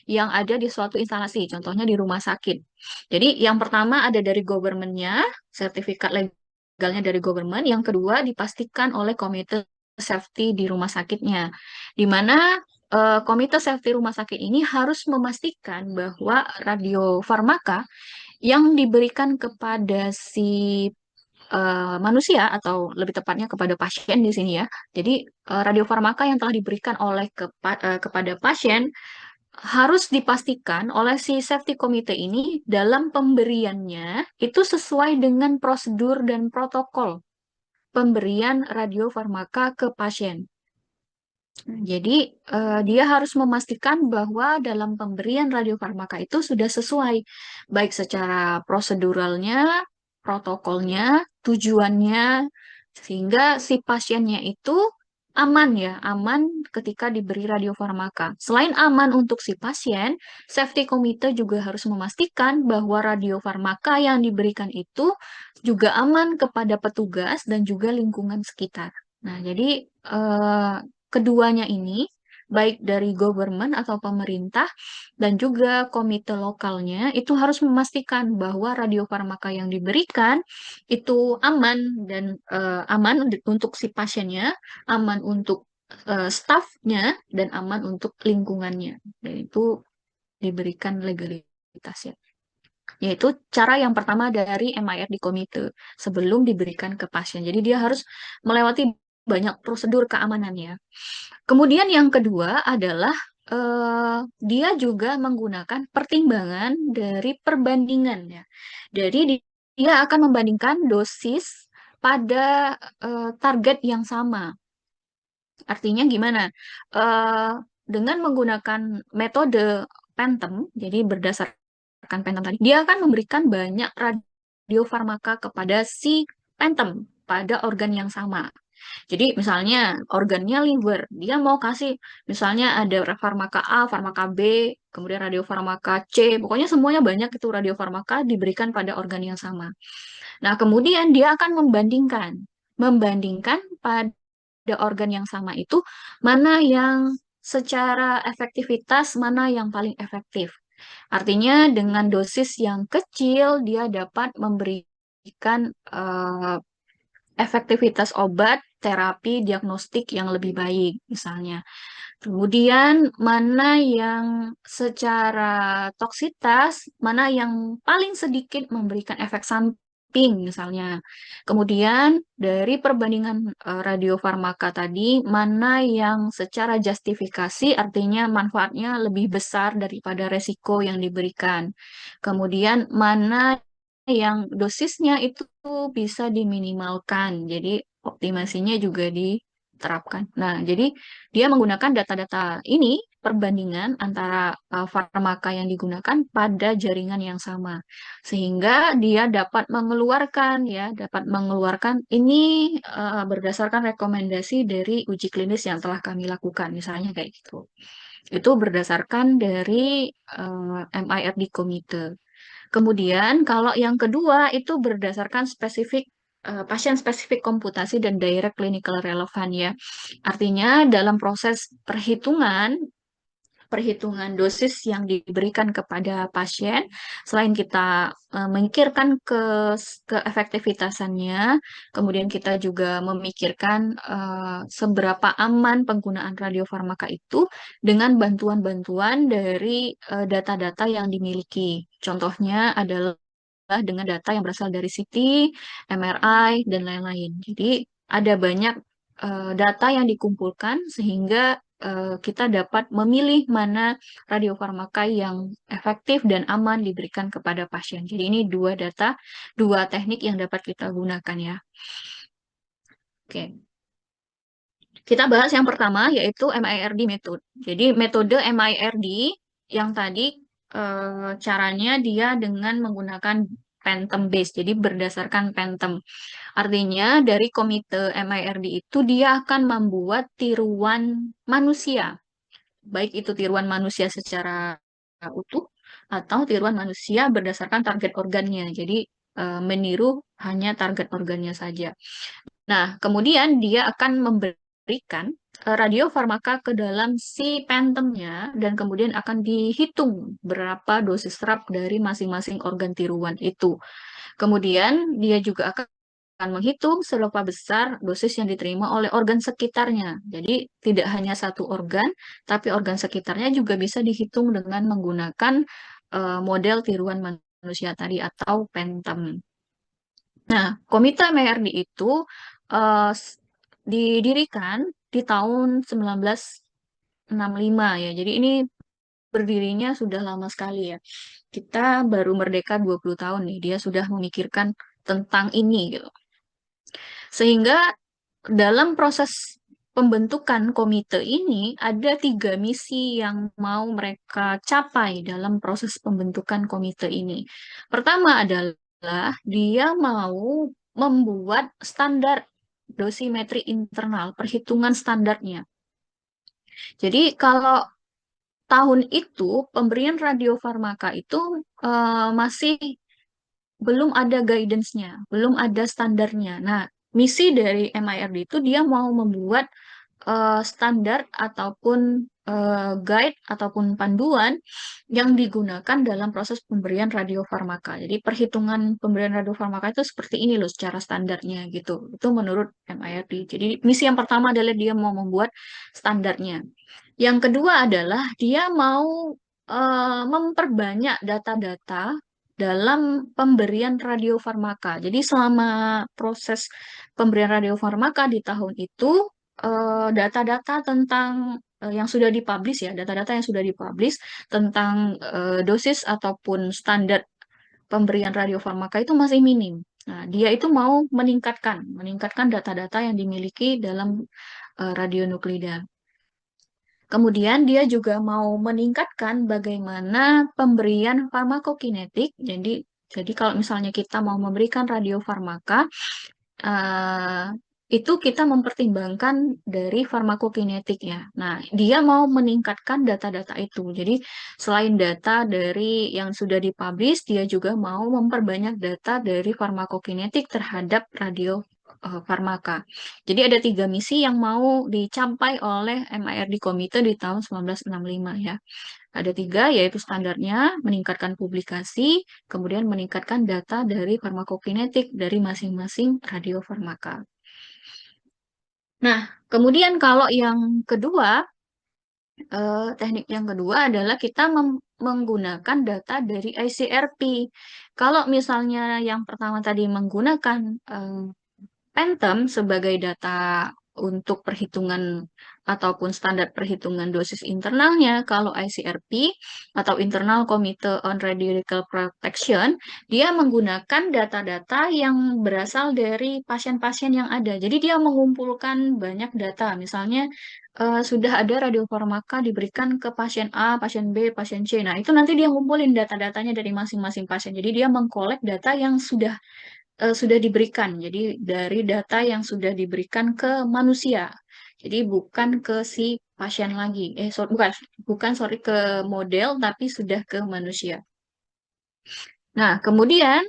yang ada di suatu instalasi, contohnya di rumah sakit. Jadi yang pertama ada dari government-nya, sertifikat legalnya dari government. Yang kedua dipastikan oleh komite safety di rumah sakitnya, di mana komite safety rumah sakit ini harus memastikan bahwa radiofarmaka yang diberikan kepada si manusia atau lebih tepatnya kepada pasien di sini ya. Jadi radiofarmaka yang telah diberikan oleh kepada pasien harus dipastikan oleh si safety committee ini dalam pemberiannya itu sesuai dengan prosedur dan protokol pemberian radiofarmaka ke pasien. Jadi dia harus memastikan bahwa dalam pemberian radiofarmaka itu sudah sesuai baik secara proseduralnya, protokolnya, tujuannya sehingga si pasiennya itu aman ya, aman ketika diberi radiofarmaka. Selain aman untuk si pasien, safety committee juga harus memastikan bahwa radiofarmaka yang diberikan itu juga aman kepada petugas dan juga lingkungan sekitar. Nah, jadi keduanya ini, baik dari government atau pemerintah dan juga komite lokalnya, itu harus memastikan bahwa radiofarmaka yang diberikan itu aman dan aman untuk si pasiennya, aman untuk stafnya, dan aman untuk lingkungannya. Dan itu diberikan legalitas ya. Yaitu cara yang pertama dari MIRD komite sebelum diberikan ke pasien. Jadi dia harus melewati banyak prosedur keamanannya. Kemudian yang kedua adalah dia juga menggunakan pertimbangan dari perbandingan ya. Jadi dia akan membandingkan dosis pada target yang sama. Artinya gimana? Eh, dengan menggunakan metode Phantom, jadi berdasarkan Phantom tadi, dia akan memberikan banyak radiofarmaka kepada si Phantom pada organ yang sama. Jadi misalnya organnya liver, dia mau kasih misalnya ada farmaka A, farmaka B, kemudian radiofarmaka C, pokoknya semuanya banyak itu radiofarmaka diberikan pada organ yang sama. Nah, kemudian dia akan membandingkan pada organ yang sama itu mana yang secara efektivitas mana yang paling efektif. Artinya dengan dosis yang kecil dia dapat memberikan efektivitas obat, terapi, diagnostik yang lebih baik misalnya. Kemudian mana yang secara toksitas, mana yang paling sedikit memberikan efek samping misalnya. Kemudian dari perbandingan radiofarmaka tadi, mana yang secara justifikasi artinya manfaatnya lebih besar daripada resiko yang diberikan. Kemudian mana yang dosisnya itu bisa diminimalkan. Jadi optimasinya juga diterapkan. Nah, jadi dia menggunakan data-data ini, perbandingan antara farmaka yang digunakan pada jaringan yang sama. Sehingga dia dapat mengeluarkan ini berdasarkan rekomendasi dari uji klinis yang telah kami lakukan, misalnya kayak gitu. Itu berdasarkan dari MIRD Komite. Kemudian kalau yang kedua itu berdasarkan pasien spesifik komputasi dan direct clinical relevant ya. Artinya dalam proses perhitungan dosis yang diberikan kepada pasien, selain kita memikirkan keefektivitasannya, kemudian kita juga memikirkan seberapa aman penggunaan radiofarmaka itu dengan bantuan-bantuan dari data-data yang dimiliki. Contohnya adalah dengan data yang berasal dari CT, MRI, dan lain-lain. Jadi ada banyak data yang dikumpulkan sehingga kita dapat memilih mana radiofarmaka yang efektif dan aman diberikan kepada pasien. Jadi ini dua teknik yang dapat kita gunakan ya. Oke. Kita bahas yang pertama yaitu MIRD method. Jadi metode MIRD yang tadi caranya dia dengan menggunakan Phantom base, jadi berdasarkan Phantom. Artinya dari komite MIRD itu dia akan membuat tiruan manusia, baik itu tiruan manusia secara utuh atau tiruan manusia berdasarkan target organnya. Jadi meniru hanya target organnya saja. Nah, kemudian dia akan memberikan radiofarmaka ke dalam si pentemnya dan kemudian akan dihitung berapa dosis serap dari masing-masing organ tiruan itu. Kemudian dia juga akan menghitung seberapa besar dosis yang diterima oleh organ sekitarnya. Jadi tidak hanya satu organ, tapi organ sekitarnya juga bisa dihitung dengan menggunakan model tiruan manusia tadi atau PENTEM. Nah, Komite MRD itu eh, s- didirikan di tahun 1965 ya. Jadi ini berdirinya sudah lama sekali ya. Kita baru merdeka 20 tahun nih, dia sudah memikirkan tentang ini gitu. Sehingga dalam proses pembentukan komite ini ada tiga misi yang mau mereka capai dalam proses pembentukan komite ini. Pertama adalah dia mau membuat standar dosimetri internal, perhitungan standarnya. Jadi kalau tahun itu pemberian radiofarmaka itu masih belum ada guidance-nya, belum ada standarnya. Nah, misi dari MIRD itu dia mau membuat standar ataupun guide ataupun panduan yang digunakan dalam proses pemberian radiofarmaka. Jadi perhitungan pemberian radiofarmaka itu seperti ini loh secara standarnya gitu. Itu menurut MIRD. Jadi misi yang pertama adalah dia mau membuat standarnya. Yang kedua adalah dia mau memperbanyak data-data dalam pemberian radiofarmaka. Jadi selama proses pemberian radiofarmaka di tahun itu data-data tentang yang sudah dipublish ya, data-data yang sudah dipublish tentang dosis ataupun standar pemberian radiofarmaka itu masih minim. Nah, dia itu mau meningkatkan data-data yang dimiliki dalam radionuklida. Kemudian dia juga mau meningkatkan bagaimana pemberian farmakokinetik. Jadi kalau misalnya kita mau memberikan radiofarmaka, eh, itu kita mempertimbangkan dari farmakokinetiknya. Nah, dia mau meningkatkan data-data itu. Jadi, selain data dari yang sudah dipublish, dia juga mau memperbanyak data dari farmakokinetik terhadap farmaka. Jadi, ada tiga misi yang mau dicapai oleh MIRD Komite di tahun 1965 ya. Ada tiga, yaitu standarnya, meningkatkan publikasi, kemudian meningkatkan data dari farmakokinetik dari masing-masing radiofarmaka. Nah, kemudian kalau yang kedua, teknik yang kedua adalah kita menggunakan data dari ICRP. Kalau misalnya yang pertama tadi menggunakan Phantom sebagai data untuk perhitungan ataupun standar perhitungan dosis internalnya, kalau ICRP atau Internal Committee on Radiological Protection, dia menggunakan data-data yang berasal dari pasien-pasien yang ada. Jadi dia mengumpulkan banyak data, misalnya sudah ada radiofarmaka diberikan ke pasien A, pasien B, pasien C. Nah, itu nanti dia ngumpulin data-datanya dari masing-masing pasien. Jadi dia mengkolek data yang sudah diberikan. Jadi dari data yang sudah diberikan ke manusia. Jadi bukan ke si pasien lagi. Bukan sorry ke model tapi sudah ke manusia. Nah, kemudian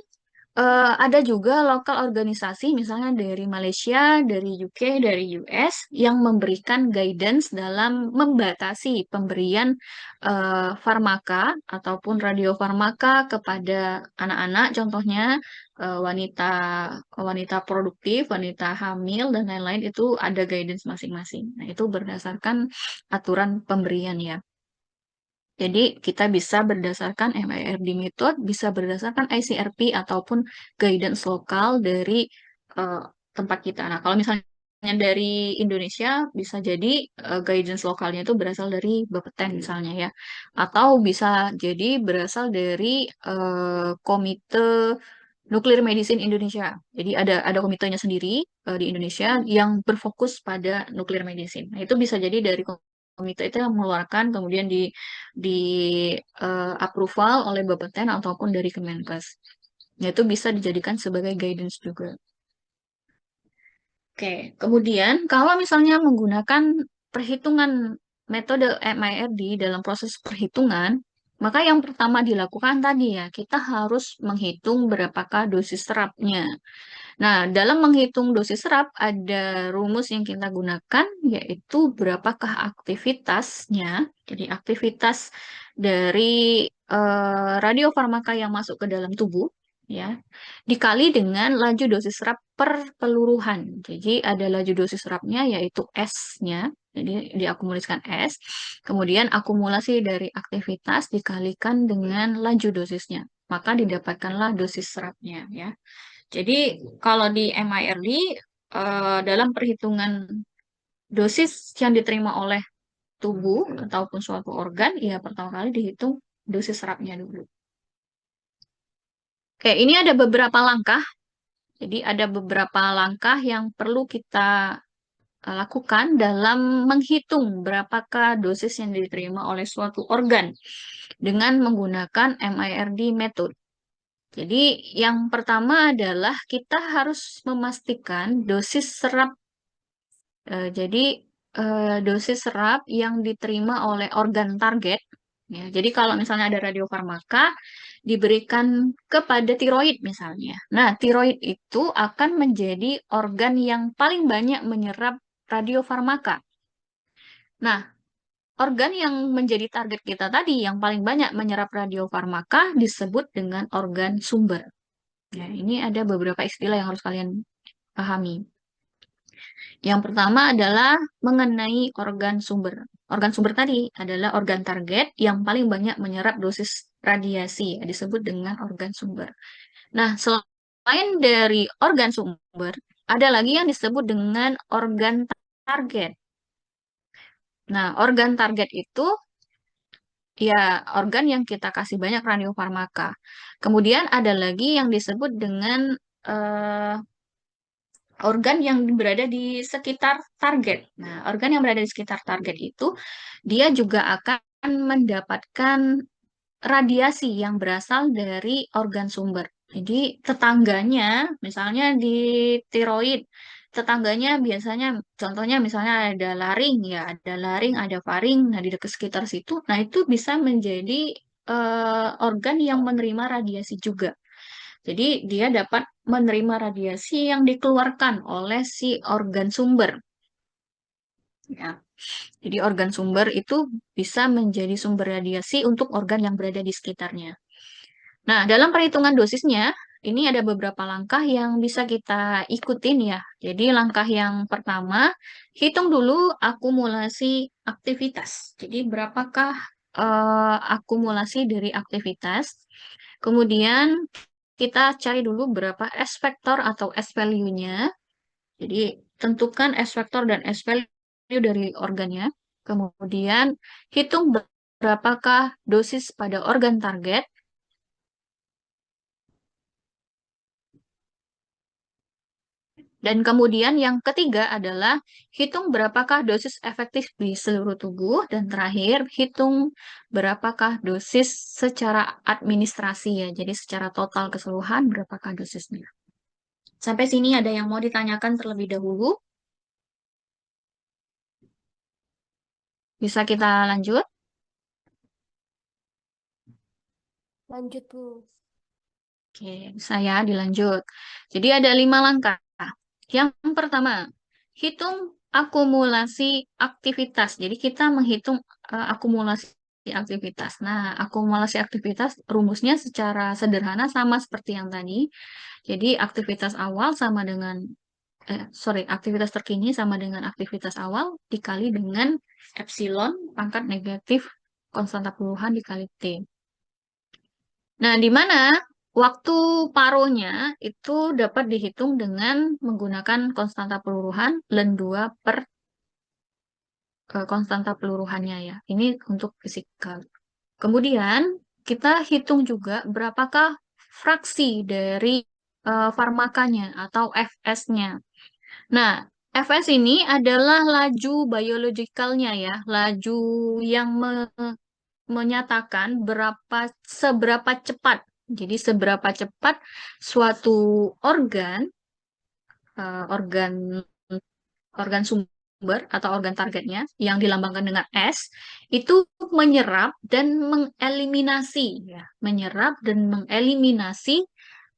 ada juga lokal organisasi, misalnya dari Malaysia, dari UK, dari US, yang memberikan guidance dalam membatasi pemberian farmaka ataupun radiofarmaka kepada anak-anak, contohnya wanita wanita produktif, wanita hamil, dan lain-lain itu ada guidance masing-masing. Nah, itu berdasarkan aturan pemberian ya. Jadi kita bisa berdasarkan MIRD method, bisa berdasarkan ICRP ataupun guidance lokal dari eh, tempat kita. Nah, kalau misalnya dari Indonesia bisa jadi guidance lokalnya itu berasal dari Bapeten misalnya ya, atau bisa jadi berasal dari Komite Nuklir Medicine Indonesia. Jadi ada komitenya sendiri di Indonesia yang berfokus pada nuklir medicine. Nah, itu bisa jadi dari komite itu yang mengeluarkan kemudian di approval oleh Bapeten ataupun dari Kemenkes. Nah, itu bisa dijadikan sebagai guidance juga. Oke, kemudian kalau misalnya menggunakan perhitungan metode MIRD dalam proses perhitungan, maka yang pertama dilakukan tadi ya, kita harus menghitung berapakah dosis serapnya. Nah, dalam menghitung dosis serap ada rumus yang kita gunakan yaitu berapakah aktivitasnya. Jadi aktivitas dari radiofarmaka yang masuk ke dalam tubuh ya dikali dengan laju dosis serap per peluruhan. Jadi ada laju dosis serapnya yaitu S-nya. Jadi diakumulasikan S. Kemudian akumulasi dari aktivitas dikalikan dengan laju dosisnya. Maka didapatkanlah dosis serapnya ya. Jadi kalau di MIRD dalam perhitungan dosis yang diterima oleh tubuh ataupun suatu organ, ya pertama kali dihitung dosis serapnya dulu. Oke, ini ada beberapa langkah. Jadi ada beberapa langkah yang perlu kita lakukan dalam menghitung berapakah dosis yang diterima oleh suatu organ dengan menggunakan MIRD method. Jadi yang pertama adalah kita harus memastikan dosis serap. Jadi dosis serap yang diterima oleh organ target. Ya, jadi kalau misalnya ada radiofarmaka diberikan kepada tiroid misalnya. Nah, tiroid itu akan menjadi organ yang paling banyak menyerap radiofarmaka. Nah, organ yang menjadi target kita tadi yang paling banyak menyerap radiofarmaka disebut dengan organ sumber. Ya, ini ada beberapa istilah yang harus kalian pahami. Yang pertama adalah mengenai organ sumber. Organ sumber tadi adalah organ target yang paling banyak menyerap dosis radiasi, ya, disebut dengan organ sumber. Nah, selain dari organ sumber, ada lagi yang disebut dengan organ target. Nah, organ target itu ya organ yang kita kasih banyak radiofarmaka. Kemudian ada lagi yang disebut dengan eh, organ yang berada di sekitar target. Nah, organ yang berada di sekitar target itu dia juga akan mendapatkan radiasi yang berasal dari organ sumber. Jadi tetangganya, misalnya di tiroid, tetangganya biasanya, contohnya misalnya ada laring, ya ada laring, ada faring, nah di dekat sekitar situ, nah itu bisa menjadi organ yang menerima radiasi juga. Jadi dia dapat menerima radiasi yang dikeluarkan oleh si organ sumber. Ya. Jadi organ sumber itu bisa menjadi sumber radiasi untuk organ yang berada di sekitarnya. Nah, dalam perhitungan dosisnya, ini ada beberapa langkah yang bisa kita ikutin ya. Jadi langkah yang pertama, hitung dulu akumulasi aktivitas. Jadi berapakah akumulasi dari aktivitas. Kemudian kita cari dulu berapa S vector atau S value-nya. Jadi tentukan S vector dan S value dari organnya. Kemudian hitung berapakah dosis pada organ target. Dan kemudian yang ketiga adalah hitung berapakah dosis efektif di seluruh tubuh. Dan terakhir, hitung berapakah dosis secara administrasi ya. Jadi secara total keseluruhan berapakah dosisnya. Sampai sini ada yang mau ditanyakan terlebih dahulu? Bisa kita lanjut? Lanjut, Bu. Oke, saya dilanjut. Jadi ada 5 langkah. Yang pertama, hitung akumulasi aktivitas. Jadi kita menghitung akumulasi aktivitas. Nah, akumulasi aktivitas rumusnya secara sederhana sama seperti yang tadi. Jadi aktivitas awal sama dengan aktivitas terkini sama dengan aktivitas awal dikali dengan epsilon pangkat negatif konstanta peluruhan dikali T. Nah, di mana waktu paruhnya itu dapat dihitung dengan menggunakan konstanta peluruhan ln 2 per konstanta peluruhannya ya. Ini untuk fisika. Kemudian kita hitung juga berapakah fraksi dari farmakanya atau Fs-nya. Nah, Fs ini adalah laju biologikalnya ya, laju yang menyatakan seberapa cepat. Jadi seberapa cepat suatu organ organ organ sumber atau organ targetnya yang dilambangkan dengan S itu menyerap dan mengeliminasi ya, menyerap dan mengeliminasi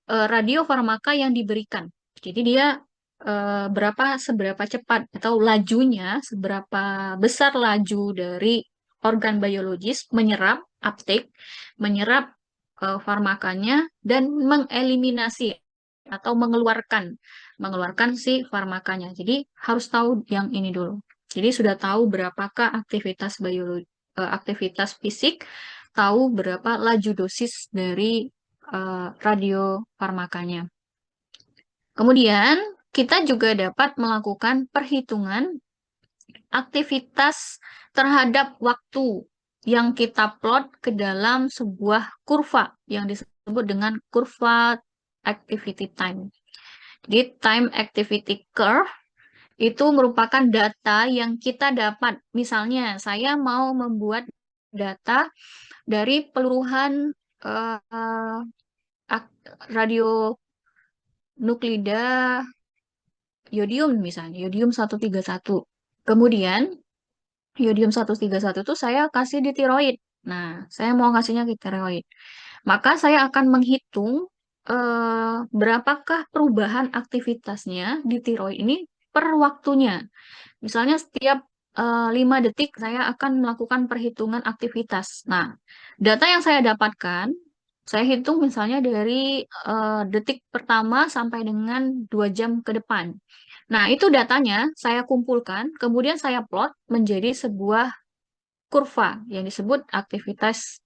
radiofarmaka yang diberikan. Jadi dia seberapa cepat atau lajunya, seberapa besar laju dari organ biologis menyerap, uptake, menyerap farmakanya dan mengeliminasi atau mengeluarkan si farmakanya. Jadi harus tahu yang ini dulu. Jadi sudah tahu berapakah aktivitas biologi, aktivitas fisik, tahu berapa laju dosis dari radiofarmakanya. Kemudian kita juga dapat melakukan perhitungan aktivitas terhadap waktu yang kita plot ke dalam sebuah kurva yang disebut dengan kurva activity time. Jadi time activity curve itu merupakan data yang kita dapat. Misalnya saya mau membuat data dari peluruhan radionuklida yodium misalnya, yodium 131. Kemudian yodium 131 itu saya kasih di tiroid. Nah, saya mau kasihnya ke tiroid. Maka saya akan menghitung berapakah perubahan aktivitasnya di tiroid ini per waktunya. Misalnya setiap 5 detik saya akan melakukan perhitungan aktivitas. Nah, data yang saya dapatkan, saya hitung misalnya dari detik pertama sampai dengan 2 jam ke depan. Nah, itu datanya saya kumpulkan, kemudian saya plot menjadi sebuah kurva yang disebut aktivitas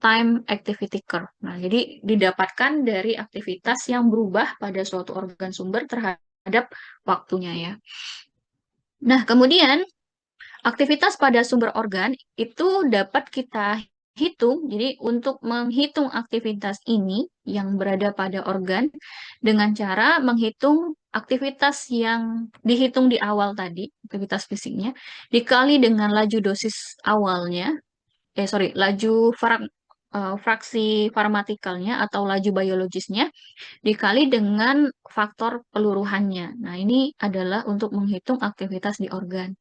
time activity curve. Nah, jadi didapatkan dari aktivitas yang berubah pada suatu organ sumber terhadap waktunya ya. Nah, kemudian aktivitas pada sumber organ itu dapat kita hitung. Jadi untuk menghitung aktivitas ini yang berada pada organ dengan cara menghitung aktivitas yang dihitung di awal tadi, aktivitas fisiknya, dikali dengan laju dosis awalnya, laju fraksi farmatikalnya atau laju biologisnya, dikali dengan faktor peluruhannya. Nah, ini adalah untuk menghitung aktivitas di organ.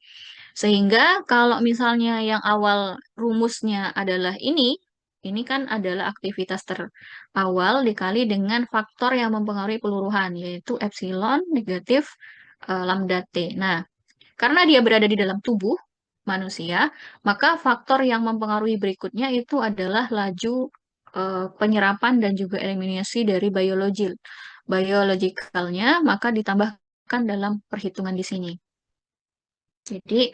Sehingga kalau misalnya yang awal rumusnya adalah ini kan adalah aktivitas terawal dikali dengan faktor yang mempengaruhi peluruhan, yaitu epsilon negatif lambda T. Nah, karena dia berada di dalam tubuh manusia, maka faktor yang mempengaruhi berikutnya itu adalah laju penyerapan dan juga eliminasi dari biologikalnya, maka ditambahkan dalam perhitungan di sini. Jadi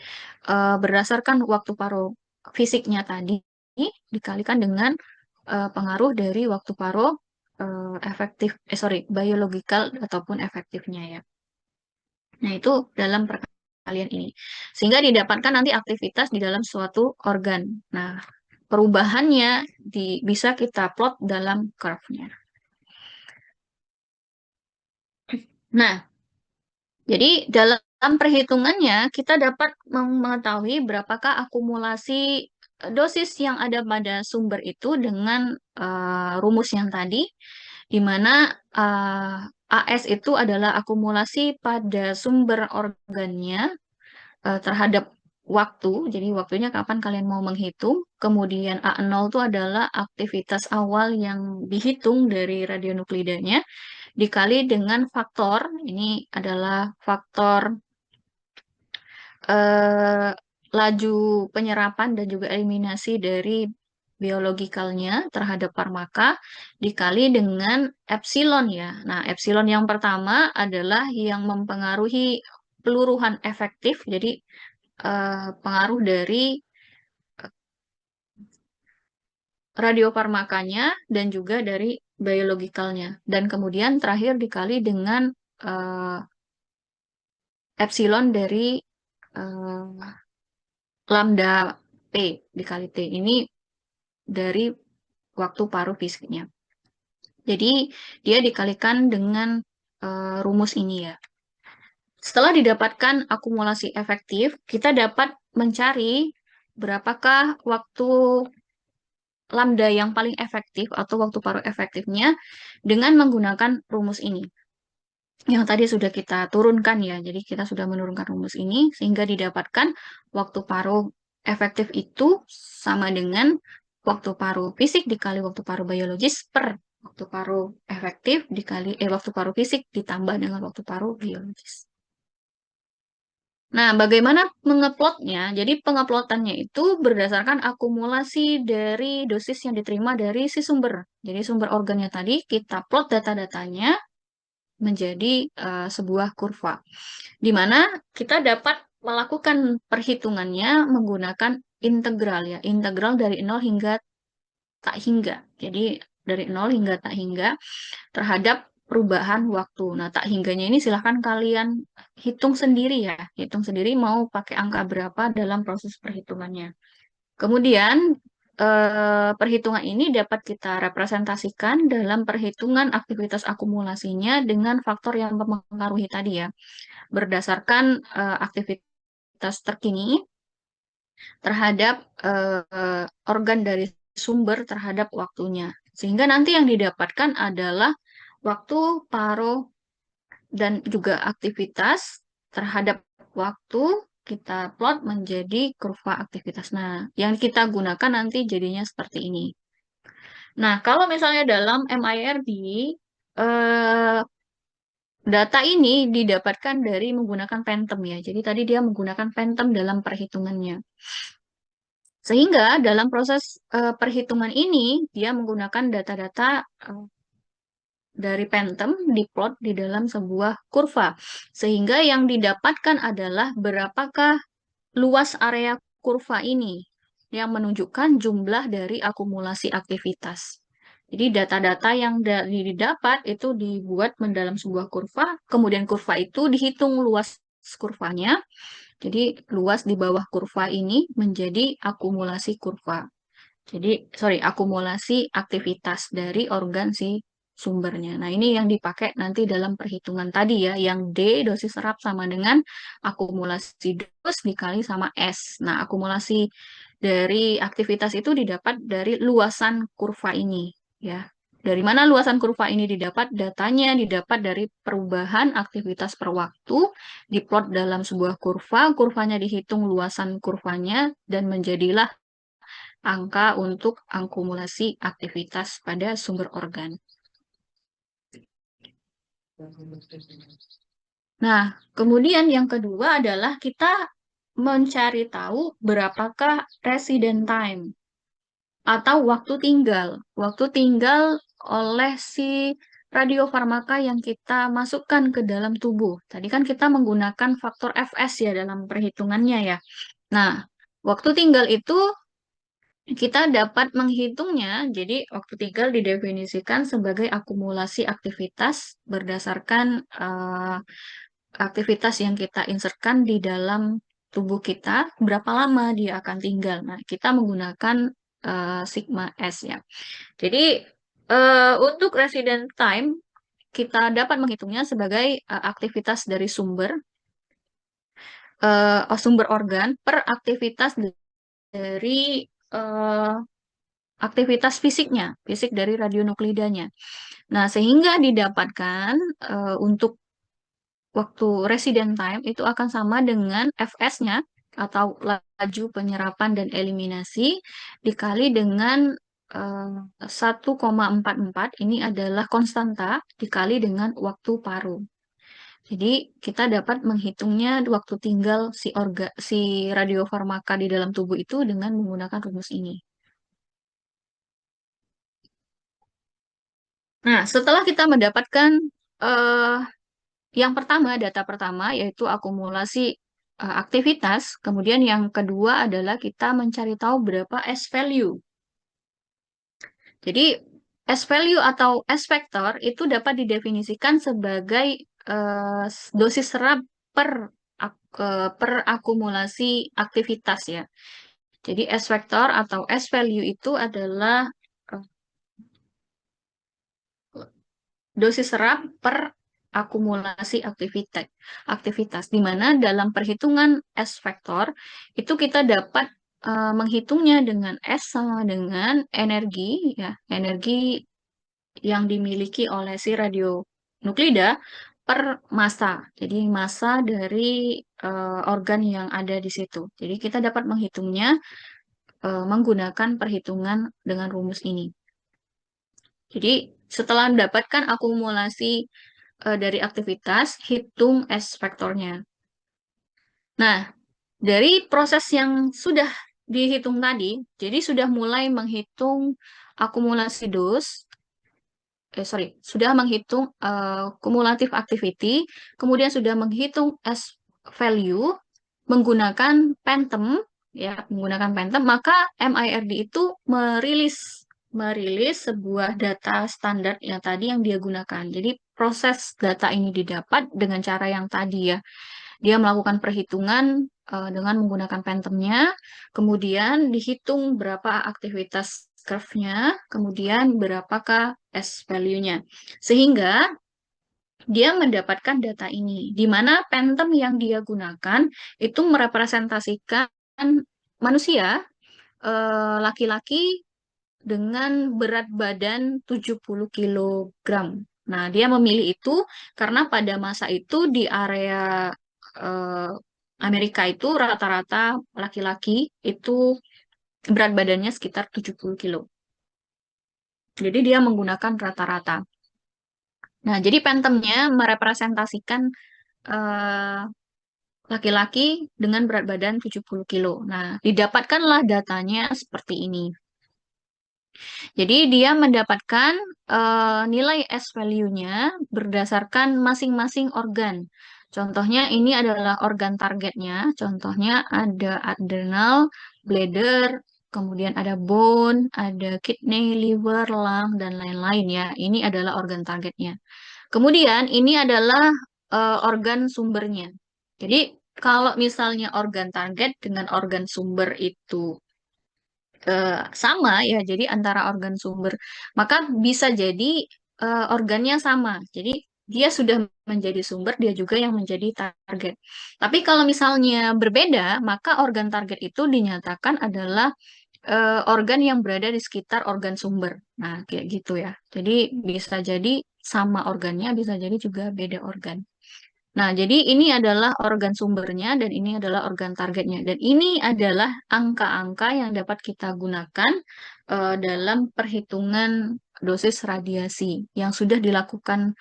berdasarkan waktu paruh fisiknya tadi dikalikan dengan pengaruh dari waktu paruh biologikal ataupun efektifnya ya. Nah, itu dalam perkalian ini. Sehingga didapatkan nanti aktivitas di dalam suatu organ. Nah, perubahannya bisa kita plot dalam curve-nya. Nah, jadi dalam perhitungannya kita dapat mengetahui berapakah akumulasi dosis yang ada pada sumber itu dengan rumus yang tadi, di mana AS itu adalah akumulasi pada sumber organnya terhadap waktu, jadi waktunya kapan kalian mau menghitung. Kemudian A0 itu adalah aktivitas awal yang dihitung dari radionuklidanya, dikali dengan faktor, ini adalah faktor eh, laju penyerapan dan juga eliminasi dari biologikalnya terhadap farmaka, dikali dengan epsilon ya. Nah, epsilon yang pertama adalah yang mempengaruhi peluruhan efektif, jadi pengaruh dari radiofarmakanya dan juga dari biologikalnya. Dan kemudian terakhir dikali dengan eh, epsilon dari lambda P dikali T. Ini dari waktu paruh fisiknya. Jadi dia dikalikan dengan rumus ini ya. Setelah didapatkan akumulasi efektif, kita dapat mencari berapakah waktu lambda yang paling efektif atau waktu paruh efektifnya dengan menggunakan rumus ini. Yang tadi sudah kita turunkan ya, jadi kita sudah menurunkan rumus ini sehingga didapatkan waktu paruh efektif itu sama dengan waktu paruh fisik dikali waktu paruh biologis per waktu paruh efektif dikali waktu paruh fisik ditambah dengan waktu paruh biologis. Nah, bagaimana mengeplotnya? Jadi pengeplotannya itu berdasarkan akumulasi dari dosis yang diterima dari si sumber. Jadi sumber organnya tadi kita plot data-datanya menjadi sebuah kurva, di mana kita dapat melakukan perhitungannya menggunakan integral ya, integral dari 0 hingga tak hingga. Jadi dari 0 hingga tak hingga terhadap perubahan waktu. Nah, tak hingganya ini silahkan kalian hitung sendiri ya, hitung sendiri mau pakai angka berapa dalam proses perhitungannya. Kemudian perhitungan ini dapat kita representasikan dalam perhitungan aktivitas akumulasinya dengan faktor yang mempengaruhi tadi ya, berdasarkan aktivitas terkini terhadap organ dari sumber terhadap waktunya. Sehingga nanti yang didapatkan adalah waktu paruh dan juga aktivitas terhadap waktu kita plot menjadi kurva aktivitas. Nah, yang kita gunakan nanti jadinya seperti ini. Nah, kalau misalnya dalam MIRD, eh, data ini didapatkan dari menggunakan Phantom ya. Jadi tadi dia menggunakan Phantom dalam perhitungannya. Sehingga dalam proses perhitungan ini, dia menggunakan data-data dari Phantom diplot di dalam sebuah kurva. Sehingga yang didapatkan adalah berapakah luas area kurva ini yang menunjukkan jumlah dari akumulasi aktivitas. Jadi data-data yang didapat itu dibuat mendalam sebuah kurva, kemudian kurva itu dihitung luas kurvanya. Jadi luas di bawah kurva ini menjadi akumulasi kurva. Jadi, sorry, akumulasi aktivitas dari organ si sumbernya. Nah, ini yang dipakai nanti dalam perhitungan tadi ya, yang D dosis serap sama dengan akumulasi dos dikali sama S. Nah, akumulasi dari aktivitas itu didapat dari luasan kurva ini ya. Dari mana luasan kurva ini didapat? Datanya didapat dari perubahan aktivitas per waktu, diplot dalam sebuah kurva, kurvanya dihitung luasan kurvanya, dan menjadilah angka untuk akumulasi aktivitas pada sumber organ. Nah, kemudian yang kedua adalah kita mencari tahu berapakah resident time atau waktu tinggal. Waktu tinggal oleh si radiofarmaka yang kita masukkan ke dalam tubuh. Tadi kan kita menggunakan faktor Fs ya dalam perhitungannya ya. Nah, waktu tinggal itu kita dapat menghitungnya, jadi waktu tinggal didefinisikan sebagai akumulasi aktivitas berdasarkan aktivitas yang kita insertkan di dalam tubuh kita, berapa lama dia akan tinggal. Nah, kita menggunakan sigma S ya. Jadi, untuk resident time, kita dapat menghitungnya sebagai aktivitas dari sumber organ per aktivitas dari aktivitas fisiknya, fisik dari radionuklidanya. Nah, sehingga didapatkan untuk waktu resident time itu akan sama dengan Fs-nya atau laju penyerapan dan eliminasi dikali dengan 1,44 ini adalah konstanta dikali dengan waktu paruh. Jadi kita dapat menghitungnya waktu tinggal si radiofarmaka di dalam tubuh itu dengan menggunakan rumus ini. Nah, setelah kita mendapatkan eh, yang pertama, data pertama yaitu akumulasi aktivitas, kemudian yang kedua adalah kita mencari tahu berapa S value. Jadi S value atau S vector itu dapat didefinisikan sebagai dosis serap per akumulasi aktivitas ya. Jadi S vector atau S value itu adalah eh, dosis serap per akumulasi aktivitas di mana dalam perhitungan S vektor itu kita dapat menghitungnya dengan S sama dengan energi ya, energi yang dimiliki oleh si radionuklida per massa. Jadi massa dari organ yang ada di situ. Jadi kita dapat menghitungnya menggunakan perhitungan dengan rumus ini. Jadi setelah mendapatkan akumulasi dari aktivitas, hitung S vektornya. Nah, dari proses yang sudah dihitung tadi, jadi sudah mulai menghitung akumulasi sudah menghitung kumulatif activity, kemudian sudah menghitung S value menggunakan Phantom, ya, menggunakan Phantom, maka MIRD itu merilis sebuah data standar yang tadi yang dia gunakan. Jadi proses data ini didapat dengan cara yang tadi ya. Dia melakukan perhitungan dengan menggunakan Phantom-nya, kemudian dihitung berapa aktivitas curve-nya, kemudian berapakah S value-nya. Sehingga dia mendapatkan data ini, di mana Phantom yang dia gunakan itu merepresentasikan manusia laki-laki dengan berat badan 70 kilogram. Nah, dia memilih itu karena pada masa itu di area eh, Amerika itu rata-rata laki-laki itu berat badannya sekitar 70 kilo. Jadi dia menggunakan rata-rata. Nah, jadi Phantomnya merepresentasikan eh, laki-laki dengan berat badan 70 kilo. Nah, didapatkanlah datanya seperti ini. Jadi dia mendapatkan nilai S value-nya berdasarkan masing-masing organ. Contohnya ini adalah organ targetnya. Contohnya ada adrenal, bladder, kemudian ada bone, ada kidney, liver, lung, dan lain-lain ya. Ini adalah organ targetnya. Kemudian ini adalah organ sumbernya. Jadi kalau misalnya organ target dengan organ sumber itu sama ya, jadi antara organ sumber, maka bisa jadi organnya sama. Jadi dia sudah menjadi sumber, dia juga yang menjadi target. Tapi kalau misalnya berbeda, maka organ target itu dinyatakan adalah organ yang berada di sekitar organ sumber. Nah, kayak gitu ya. Jadi bisa jadi sama organnya, bisa jadi juga beda organ. Nah, jadi ini adalah organ sumbernya dan ini adalah organ targetnya. Dan ini adalah angka-angka yang dapat kita gunakan dalam perhitungan dosis radiasi yang sudah dilakukan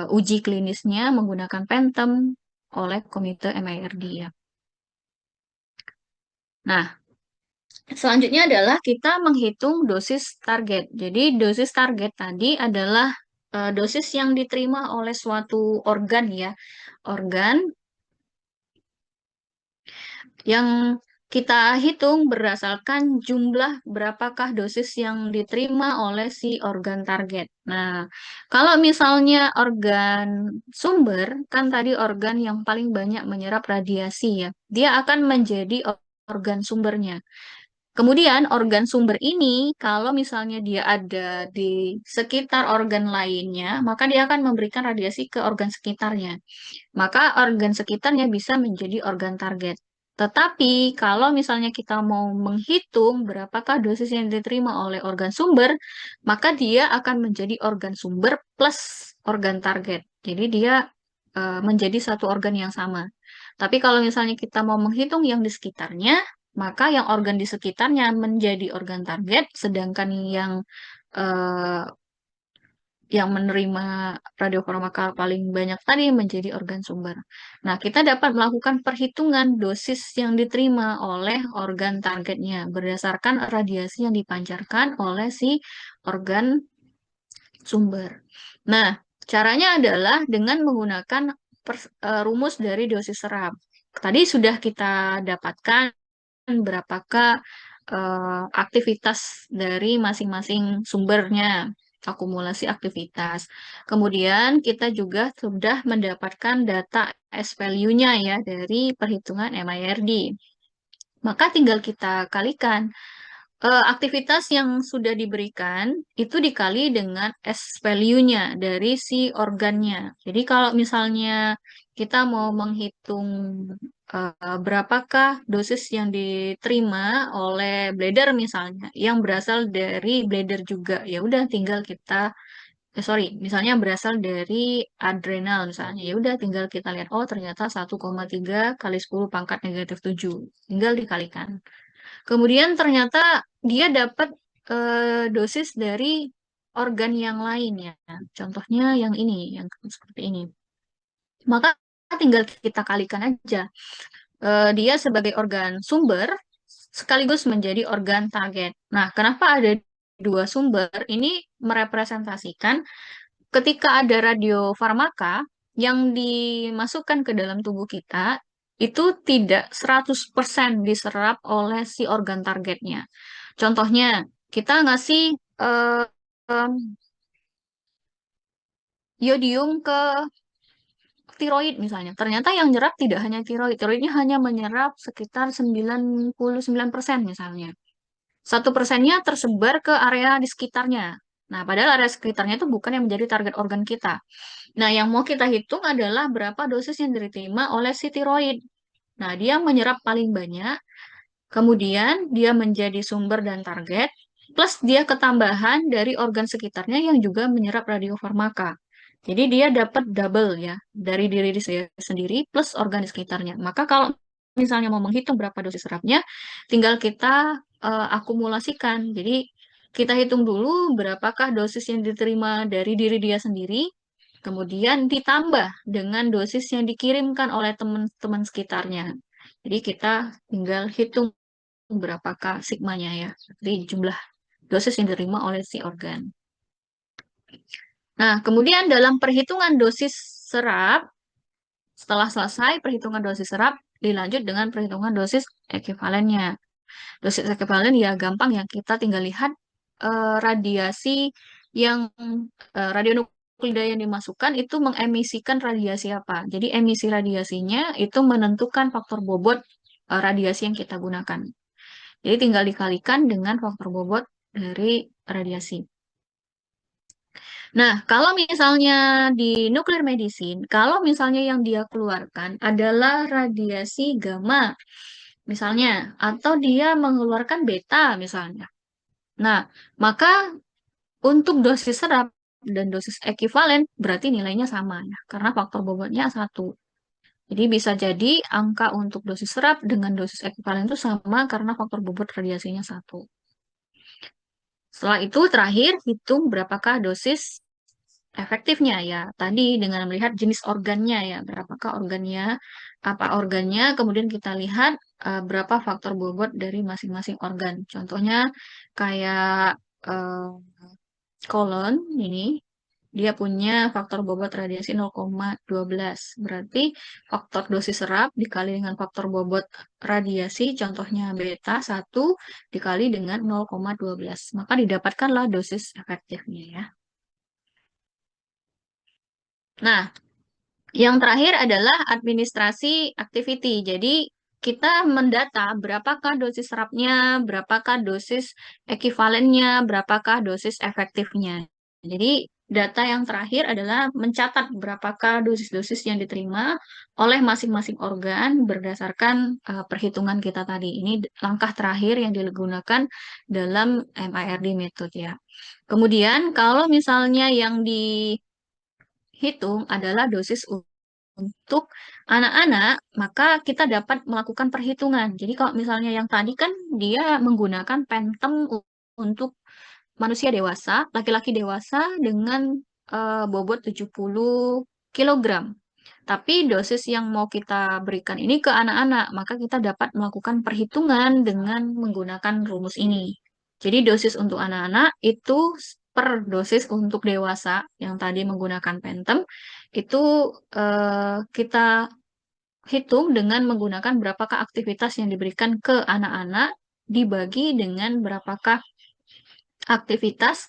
uji klinisnya menggunakan Phantom oleh komite MIRD ya. Nah, selanjutnya adalah kita menghitung dosis target. Jadi dosis target tadi adalah dosis yang diterima oleh suatu organ ya. Organ yang kita hitung berdasarkan jumlah berapakah dosis yang diterima oleh si organ target. Nah, kalau misalnya organ sumber, kan tadi organ yang paling banyak menyerap radiasi ya, dia akan menjadi organ sumbernya. Kemudian organ sumber ini, kalau misalnya dia ada di sekitar organ lainnya, maka dia akan memberikan radiasi ke organ sekitarnya. Maka organ sekitarnya bisa menjadi organ target. Tetapi kalau misalnya kita mau menghitung berapakah dosis yang diterima oleh organ sumber, maka dia akan menjadi organ sumber plus organ target. Jadi dia menjadi satu organ yang sama. Tapi kalau misalnya kita mau menghitung yang di sekitarnya, maka yang organ di sekitarnya menjadi organ target, sedangkan eh, yang menerima radiofarmaka paling banyak tadi menjadi organ sumber. Nah, kita dapat melakukan perhitungan dosis yang diterima oleh organ targetnya berdasarkan radiasi yang dipancarkan oleh si organ sumber. Nah, caranya adalah dengan menggunakan rumus dari dosis serap. Tadi sudah kita dapatkan berapakah aktivitas dari masing-masing sumbernya, akumulasi aktivitas. Kemudian kita juga sudah mendapatkan data S value-nya ya dari perhitungan MIRD. Maka tinggal kita kalikan aktivitas yang sudah diberikan itu dikali dengan S value-nya dari si organnya. Jadi kalau misalnya kita mau menghitung berapakah dosis yang diterima oleh bladder misalnya, yang berasal dari bladder juga, ya udah tinggal kita sorry, misalnya berasal dari adrenal misalnya, ya udah tinggal kita lihat, oh ternyata 1,3 kali 10 pangkat negatif 7, tinggal dikalikan. Kemudian ternyata dia dapat dosis dari organ yang lain ya. Contohnya yang ini, yang seperti ini. Maka tinggal kita kalikan aja. Dia sebagai organ sumber sekaligus menjadi organ target. Nah, kenapa ada dua sumber? Ini merepresentasikan ketika ada radiofarmaka yang dimasukkan ke dalam tubuh kita, itu tidak 100% diserap oleh si organ targetnya. Contohnya, kita ngasih eh, em, yodium ke tiroid misalnya. Ternyata yang nyerap tidak hanya tiroid. Tiroidnya hanya menyerap sekitar 99% misalnya. 1%-nya tersebar ke area di sekitarnya. Nah, padahal area sekitarnya itu bukan yang menjadi target organ kita. Nah, yang mau kita hitung adalah berapa dosis yang diterima oleh si tiroid. Nah, dia menyerap paling banyak, kemudian dia menjadi sumber dan target. plus dia ketambahan dari organ sekitarnya yang juga menyerap radiofarmaka. Jadi dia dapat double ya dari diri saya sendiri plus organ di sekitarnya. Maka kalau misalnya mau menghitung berapa dosis serapnya, tinggal kita akumulasikan. Jadi kita hitung dulu berapakah dosis yang diterima dari diri dia sendiri, kemudian ditambah dengan dosis yang dikirimkan oleh teman-teman sekitarnya. Jadi kita tinggal hitung berapakah sigmanya ya. Jadi jumlah dosis yang diterima oleh si organ. Nah, kemudian dalam perhitungan dosis serap, setelah selesai perhitungan dosis serap, dilanjut dengan perhitungan dosis ekuivalennya. Dosis ekuivalen ya gampang ya, kita tinggal lihat radiasi yang radionuklida yang dimasukkan itu mengemisikan radiasi apa. Jadi emisi radiasinya itu menentukan faktor bobot radiasi yang kita gunakan. Jadi tinggal dikalikan dengan faktor bobot dari radiasi. Nah, kalau misalnya di nuklir medicine, kalau misalnya yang dia keluarkan adalah radiasi gamma, misalnya, atau dia mengeluarkan beta, misalnya. Nah, maka untuk dosis serap dan dosis ekivalen berarti nilainya sama ya, karena faktor bobotnya satu. Jadi bisa jadi angka untuk dosis serap dengan dosis ekivalen itu sama karena faktor bobot radiasinya satu. Setelah itu terakhir hitung berapakah dosis efektifnya ya. Tadi dengan melihat jenis organnya ya, berapakah organnya, apa organnya, kemudian kita lihat berapa faktor bobot dari masing-masing organ. Contohnya kayak kolon ini dia punya faktor bobot radiasi 0,12. Berarti faktor dosis serap dikali dengan faktor bobot radiasi, contohnya beta 1 dikali dengan 0,12. Maka didapatkanlah dosis efektifnya ya. Nah, yang terakhir adalah administrasi activity. Jadi, kita mendata berapakah dosis serapnya, berapakah dosis ekivalennya, berapakah dosis efektifnya. Jadi, data yang terakhir adalah mencatat berapakah dosis-dosis yang diterima oleh masing-masing organ berdasarkan perhitungan kita tadi. Ini langkah terakhir yang digunakan dalam MIRD method ya. Kemudian, kalau misalnya yang dihitung adalah dosis untuk anak-anak, maka kita dapat melakukan perhitungan. Jadi kalau misalnya yang tadi kan dia menggunakan Panther untuk manusia dewasa, laki-laki dewasa dengan bobot 70 kilogram. Tapi dosis yang mau kita berikan ini ke anak-anak, maka kita dapat melakukan perhitungan dengan menggunakan rumus ini. Jadi dosis untuk anak-anak itu per dosis untuk dewasa yang tadi menggunakan Panther itu kita hitung dengan menggunakan berapakah aktivitas yang diberikan ke anak-anak dibagi dengan berapakah aktivitas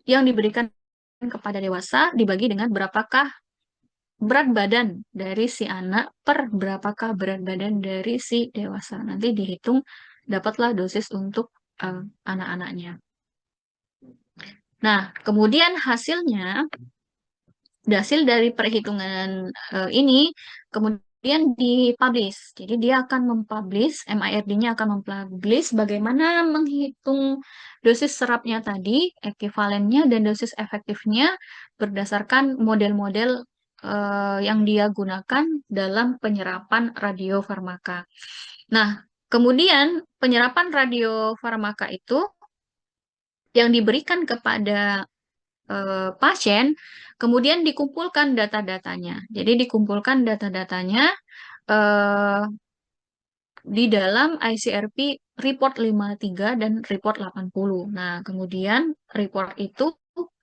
yang diberikan kepada dewasa dibagi dengan berapakah berat badan dari si anak per berapakah berat badan dari si dewasa. Nanti dihitung dapatlah dosis untuk anak-anaknya. Nah, kemudian hasil dari perhitungan ini kemudian dipublish. Jadi dia akan mempublish, MIRD-nya akan mempublish bagaimana menghitung dosis serapnya tadi, ekivalennya dan dosis efektifnya berdasarkan model-model yang dia gunakan dalam penyerapan radiofarmaka. Nah, kemudian penyerapan radiofarmaka itu yang diberikan kepada pasien, kemudian dikumpulkan data-datanya. Jadi dikumpulkan data-datanya eh, di dalam ICRP report 53 dan report 80. Nah, kemudian report itu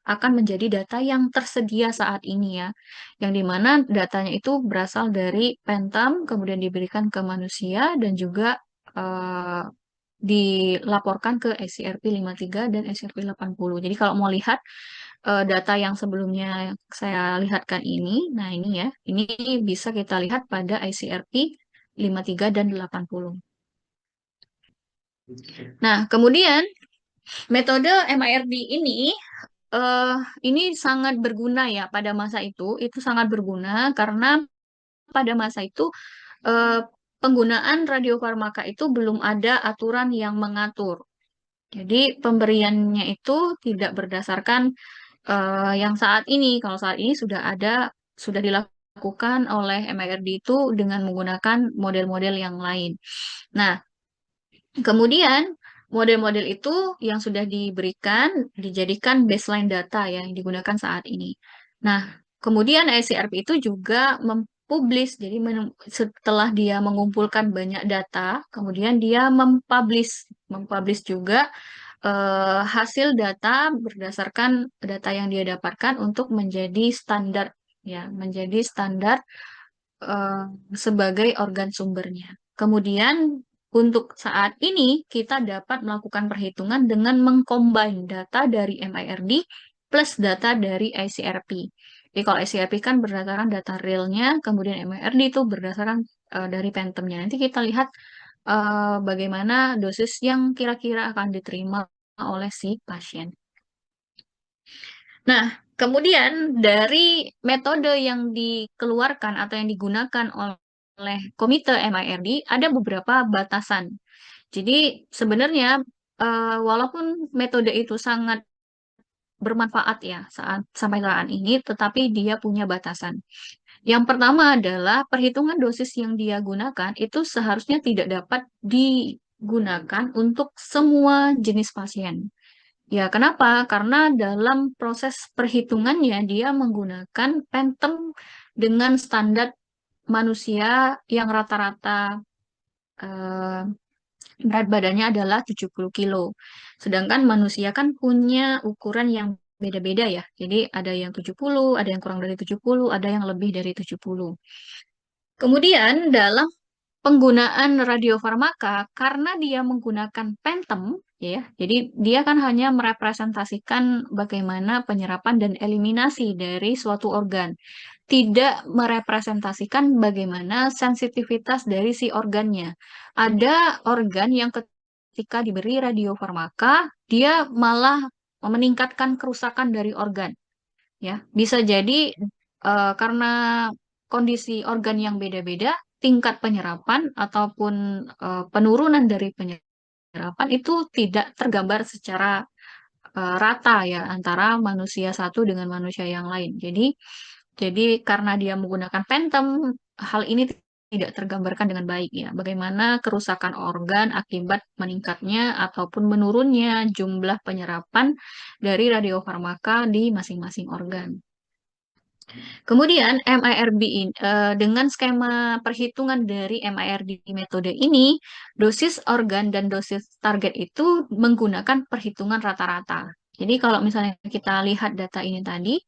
akan menjadi data yang tersedia saat ini ya, yang dimana datanya itu berasal dari Panther, kemudian diberikan ke manusia dan juga dilaporkan ke ICRP 53 dan ICRP 80. Jadi kalau mau lihat data yang sebelumnya saya lihatkan ini, nah ini ya, ini bisa kita lihat pada ICRP 53 dan 80. Nah, kemudian metode MIRD eh, ini sangat berguna ya pada masa itu sangat berguna karena pada masa itu eh, penggunaan radiofarmaka itu belum ada aturan yang mengatur. Jadi pemberiannya itu tidak berdasarkan yang saat ini. Kalau saat ini sudah dilakukan oleh MIRD itu dengan menggunakan model-model yang lain. Nah, kemudian model-model itu yang sudah diberikan dijadikan baseline data yang digunakan saat ini. Nah, kemudian ICRP itu juga mempublish, jadi setelah dia mengumpulkan banyak data, kemudian dia mempublish juga hasil data berdasarkan data yang dia dapatkan untuk menjadi standar, ya, menjadi standar eh, sebagai organ sumbernya. Kemudian untuk saat ini kita dapat melakukan perhitungan dengan mengcombine data dari MIRD plus data dari ICRP. Jadi kalau ICRP kan berdasarkan data realnya, kemudian MIRD itu berdasarkan dari Phantom-nya. Nanti kita lihat bagaimana dosis yang kira-kira akan diterima oleh si pasien. Nah, kemudian dari metode yang dikeluarkan atau yang digunakan oleh Komite MIRD ada beberapa batasan. Jadi sebenarnya walaupun metode itu sangat bermanfaat ya saat sampai saat ini, tetapi dia punya batasan. Yang pertama adalah perhitungan dosis yang dia gunakan itu seharusnya tidak dapat digunakan untuk semua jenis pasien. Ya, kenapa? Karena dalam proses perhitungannya dia menggunakan Phantom dengan standar manusia yang rata-rata eh, berat badannya adalah 70 kilo. Sedangkan manusia kan punya ukuran yang beda-beda ya. Jadi ada yang 70, ada yang kurang dari 70, ada yang lebih dari 70. Kemudian dalam penggunaan radiofarmaka karena dia menggunakan Phantom ya, jadi dia kan hanya merepresentasikan bagaimana penyerapan dan eliminasi dari suatu organ, tidak merepresentasikan bagaimana sensitivitas dari si organnya. Ada organ yang ketika diberi radiofarmaka dia malah meningkatkan kerusakan dari organ, ya. Bisa jadi karena kondisi organ yang beda-beda, tingkat penyerapan ataupun penurunan dari penyerapan itu tidak tergambar secara rata ya antara manusia satu dengan manusia yang lain. Jadi karena dia menggunakan Phantom, hal ini tidak tergambarkan dengan baik ya. Bagaimana kerusakan organ akibat meningkatnya ataupun menurunnya jumlah penyerapan dari radiofarmaka di masing-masing organ. Kemudian dengan skema perhitungan dari MIRD metode ini, dosis organ dan dosis target itu menggunakan perhitungan rata-rata. Jadi kalau misalnya kita lihat data ini tadi,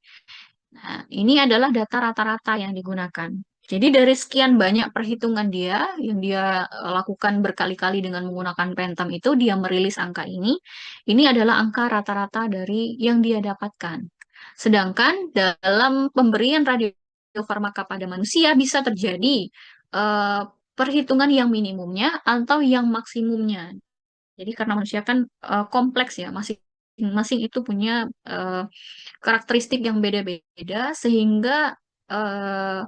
nah, ini adalah data rata-rata yang digunakan. Jadi dari sekian banyak perhitungan dia yang dia lakukan berkali-kali dengan menggunakan Phantom itu, dia merilis angka ini. Ini adalah angka rata-rata dari yang dia dapatkan. Sedangkan dalam pemberian radiofarmaka pada manusia bisa terjadi eh, perhitungan yang minimumnya atau yang maksimumnya. Jadi karena manusia kan kompleks ya, masing-masing itu punya karakteristik yang beda-beda sehingga eh,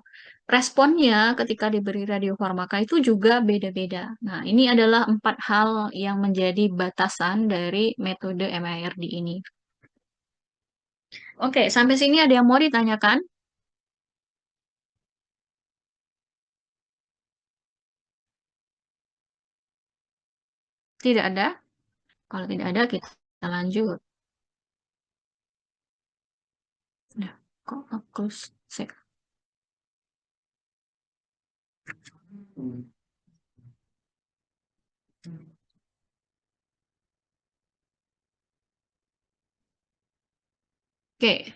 responnya ketika diberi radiofarmaka itu juga beda-beda. Nah, ini adalah 4 hal yang menjadi batasan dari metode MIRD ini. Oke, sampai sini ada yang mau ditanyakan? Tidak ada? Kalau tidak ada, kita lanjut. Nah, kok close sek. Oke,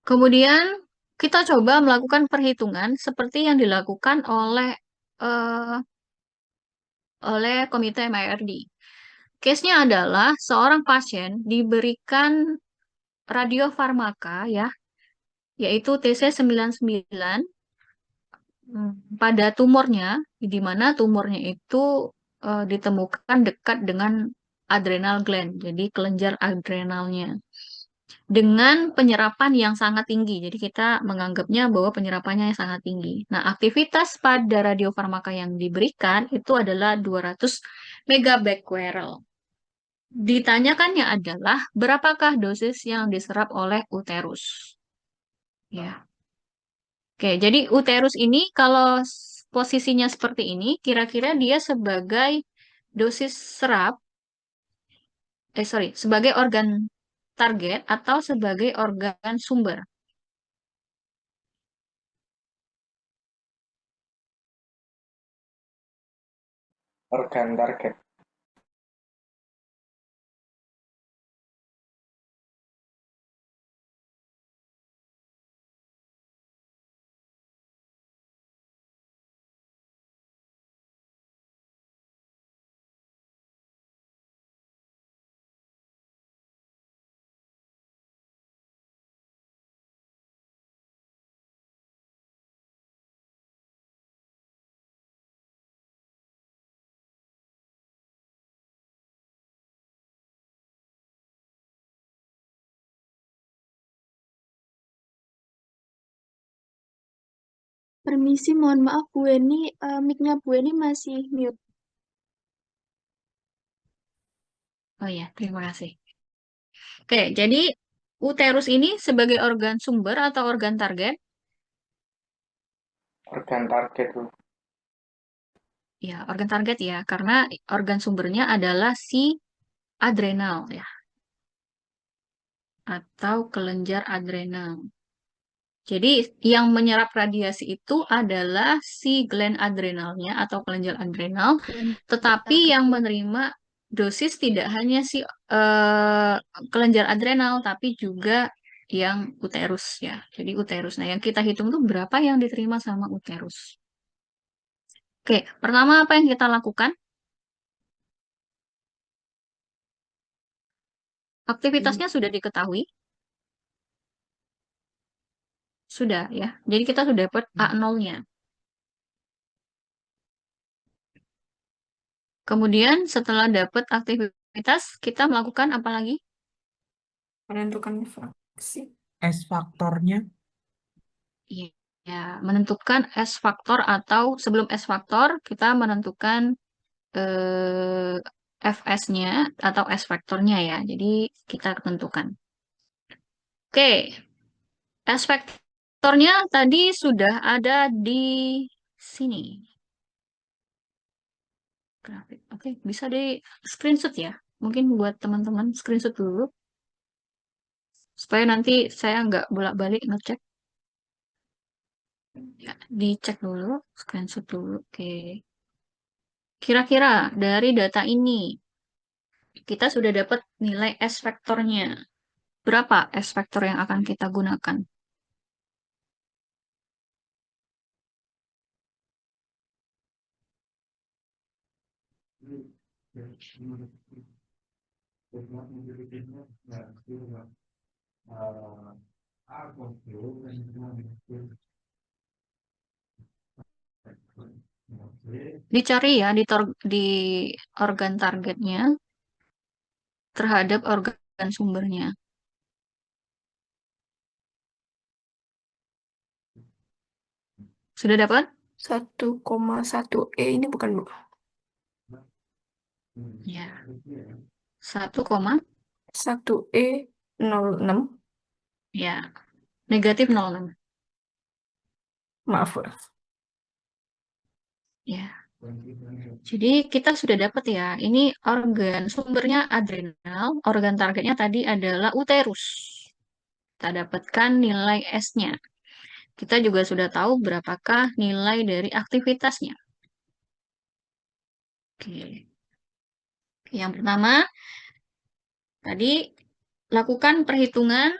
kemudian kita coba melakukan perhitungan seperti yang dilakukan eh, oleh Komite MIRD. Case-nya adalah seorang pasien diberikan radiofarmaka ya, yaitu TC99 pada tumornya, di mana tumornya itu ditemukan dekat dengan adrenal gland, jadi kelenjar adrenalnya, dengan penyerapan yang sangat tinggi. Jadi kita menganggapnya bahwa penyerapannya yang sangat tinggi. Nah, aktivitas pada radiofarmaka yang diberikan itu adalah 200 megabecquerel. Ditanyakannya adalah berapakah dosis yang diserap oleh uterus? Ya. Oke, jadi uterus ini kalau posisinya seperti ini, kira-kira dia sebagai dosis serap, sebagai organ target atau sebagai organ sumber. Organ target. Permisi, mohon maaf Bu Eni, mic-nya Bu Eni masih mute. Oh ya, terima kasih. Oke, jadi uterus ini sebagai organ sumber atau organ target? Organ target Bu. Ya, organ target ya, karena organ sumbernya adalah si adrenal ya, atau kelenjar adrenal. Jadi yang menyerap radiasi itu adalah si gland adrenalnya atau kelenjar adrenal, tetapi yang menerima dosis tidak hanya si eh, kelenjar adrenal, tapi juga yang uterus ya. Jadi uterus. Nah, yang kita hitung tuh berapa yang diterima sama uterus. Oke, pertama apa yang kita lakukan? Aktivitasnya sudah diketahui, sudah ya. Jadi kita sudah dapat A0-nya. Kemudian setelah dapat aktivitas, kita melakukan apa lagi? Menentukan fraksi. S faktornya Iya, ya, menentukan S faktor atau sebelum S faktor kita menentukan FS-nya atau S faktornya ya. Jadi kita tentukan. Oke, S faktornya tadi sudah ada di sini. Grafik. Oke, bisa di screenshot ya. Mungkin buat teman-teman screenshot dulu supaya nanti saya nggak bolak-balik ngecek. Ya, dicek dulu, screenshot dulu. Oke. Kira-kira dari data ini kita sudah dapat nilai S vektornya. Berapa S vektor yang akan kita gunakan? Dicari ya di organ targetnya terhadap organ sumbernya. Sudah dapat? 1,1 E ini bukan Bu. Ya. 1, 1 E 06. ya. Negatif 0,6. Maaf Bu. Ya. Jadi kita sudah dapat ya. Ini organ sumbernya adrenal, organ targetnya tadi adalah uterus. Kita dapatkan nilai S-nya. Kita juga sudah tahu berapakah nilai dari aktivitasnya. Oke. Yang pertama, tadi lakukan perhitungan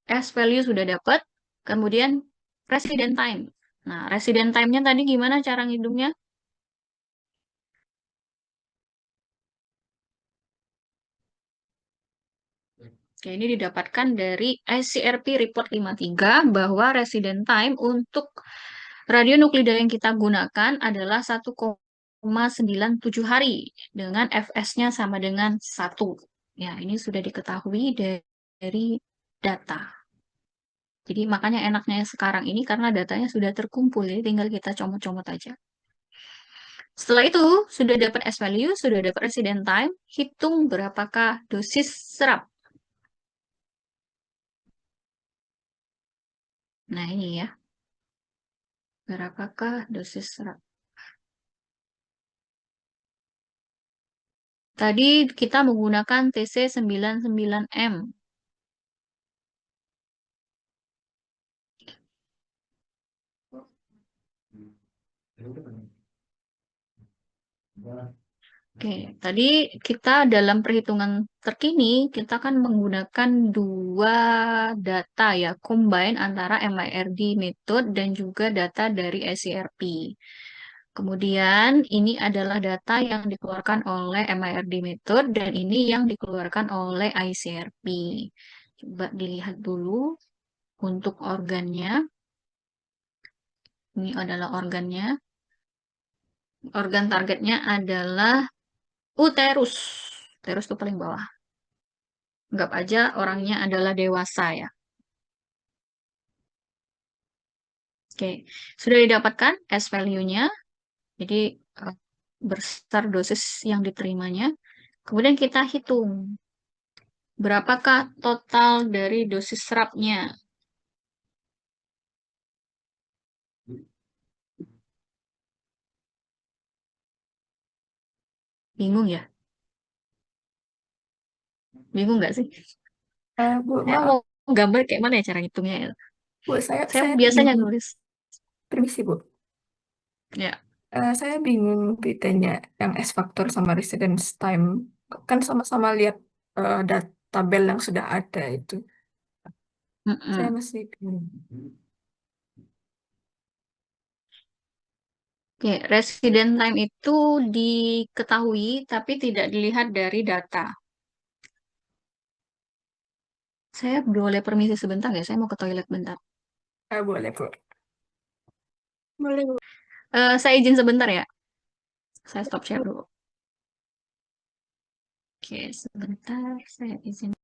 S value sudah dapat, kemudian resident time. Nah, resident time-nya tadi gimana cara ngitungnya? Oke, ini didapatkan dari ICRP Report 53 bahwa resident time untuk radionuklida yang kita gunakan adalah 1,97 hari dengan FS-nya sama dengan 1. Ya, ini sudah diketahui dari data. Jadi makanya enaknya sekarang ini karena datanya sudah terkumpul, jadi tinggal kita comot-comot aja. Setelah itu, sudah dapat S value, sudah dapat resident time, hitung berapakah dosis serap. Nah, ini ya. Berapakah dosis serap? Tadi kita menggunakan TC99M. Oke, tadi kita dalam perhitungan terkini, kita kan menggunakan dua data ya, combine antara MIRD method dan juga data dari ICRP. Kemudian ini adalah data yang dikeluarkan oleh MIRD method dan ini yang dikeluarkan oleh ICRP. Coba dilihat dulu untuk organnya. Ini adalah organnya. Organ targetnya adalah uterus. Uterus itu paling bawah. Anggap aja orangnya adalah dewasa ya. Oke, sudah didapatkan S value-nya. Jadi eh, besar dosis yang diterimanya. Kemudian kita hitung berapakah total dari dosis serapnya. Bingung ya? Bingung nggak sih? Bu, Saya maaf, mau gambar kayak mana ya cara hitungnya ya? Bu, Saya saya biasanya bingung. nulis. Permisi, Bu. Ya. Saya bingung bedanya yang S factor sama residence time. Kan sama-sama lihat tabel yang sudah ada itu. Saya Mm-mm. masih bingung. Oke, resident time itu diketahui tapi tidak dilihat dari data. Saya boleh permisi sebentar ya, saya mau ke toilet bentar. Boleh, Bu. Boleh, Bu. Saya izin sebentar ya, saya stop share dulu. Oke, sebentar, saya izin.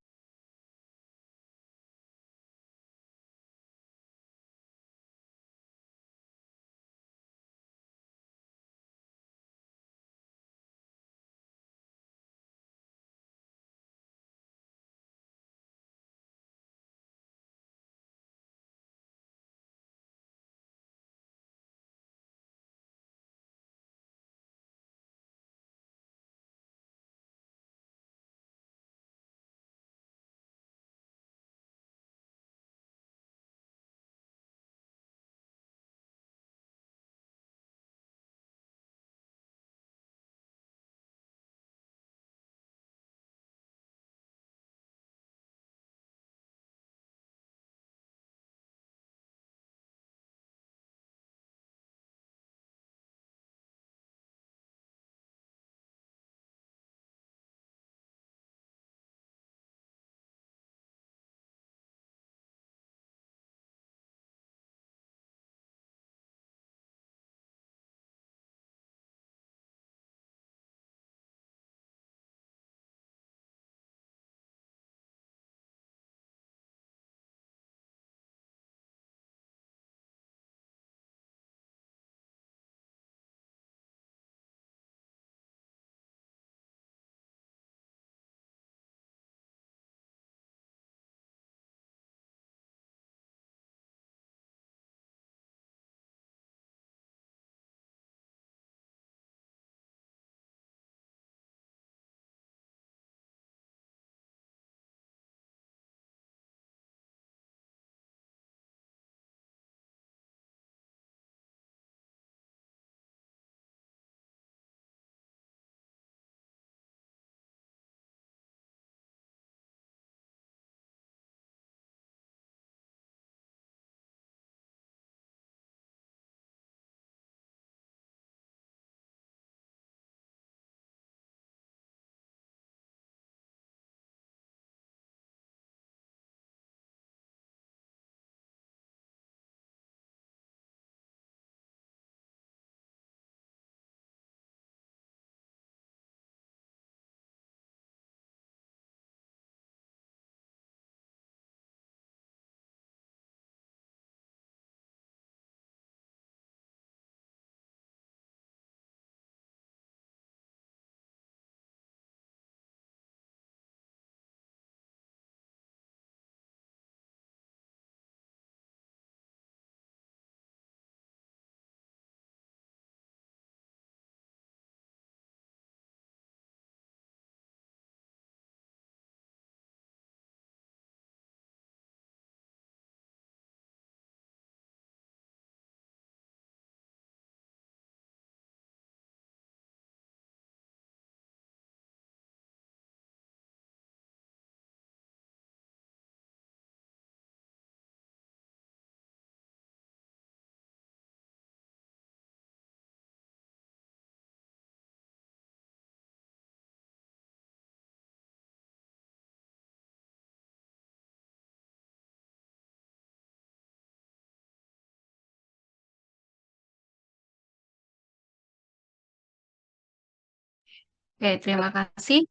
Oke, terima kasih.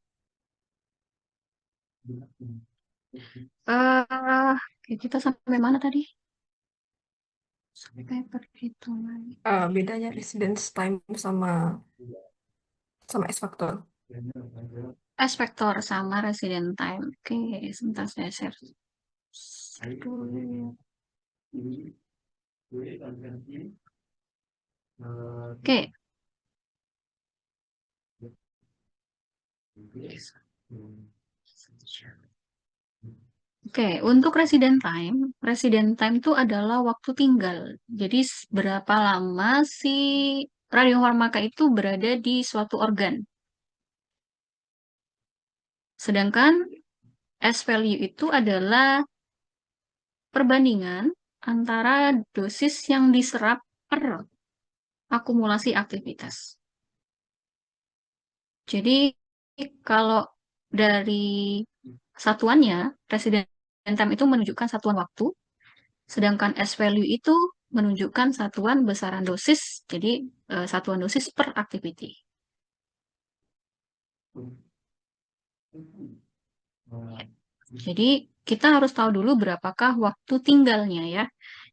Oke, kita sampai mana tadi? Sampai perhitungan. Bedanya residence time sama S factor. S vector sama resident time. Oke, sebentar saya share. Dulu. Oke. Oke, untuk resident time itu adalah waktu tinggal. Jadi berapa lama si radiofarmaka itu berada di suatu organ. Sedangkan S value itu adalah perbandingan antara dosis yang diserap per akumulasi aktivitas. Jadi kalau dari satuannya, resident time itu menunjukkan satuan waktu, sedangkan S value itu menunjukkan satuan besaran dosis, jadi satuan dosis per activity. Jadi kita harus tahu dulu berapakah waktu tinggalnya ya.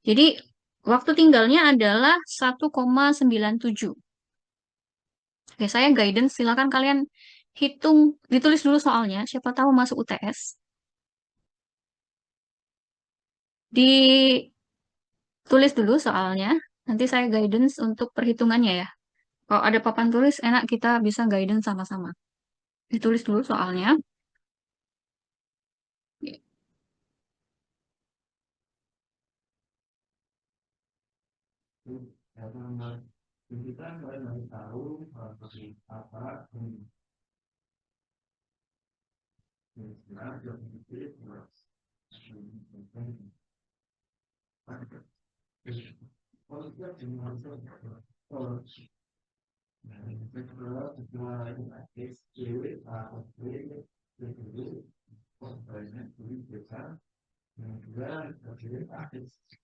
Jadi waktu tinggalnya adalah 1,97. Oke, saya guidance, silakan kalian hitung, ditulis dulu soalnya, siapa tahu masuk UTS. Ditulis dulu soalnya, nanti saya guidance untuk perhitungannya ya. Kalau ada papan tulis, enak kita bisa guidance sama-sama. Ditulis dulu soalnya.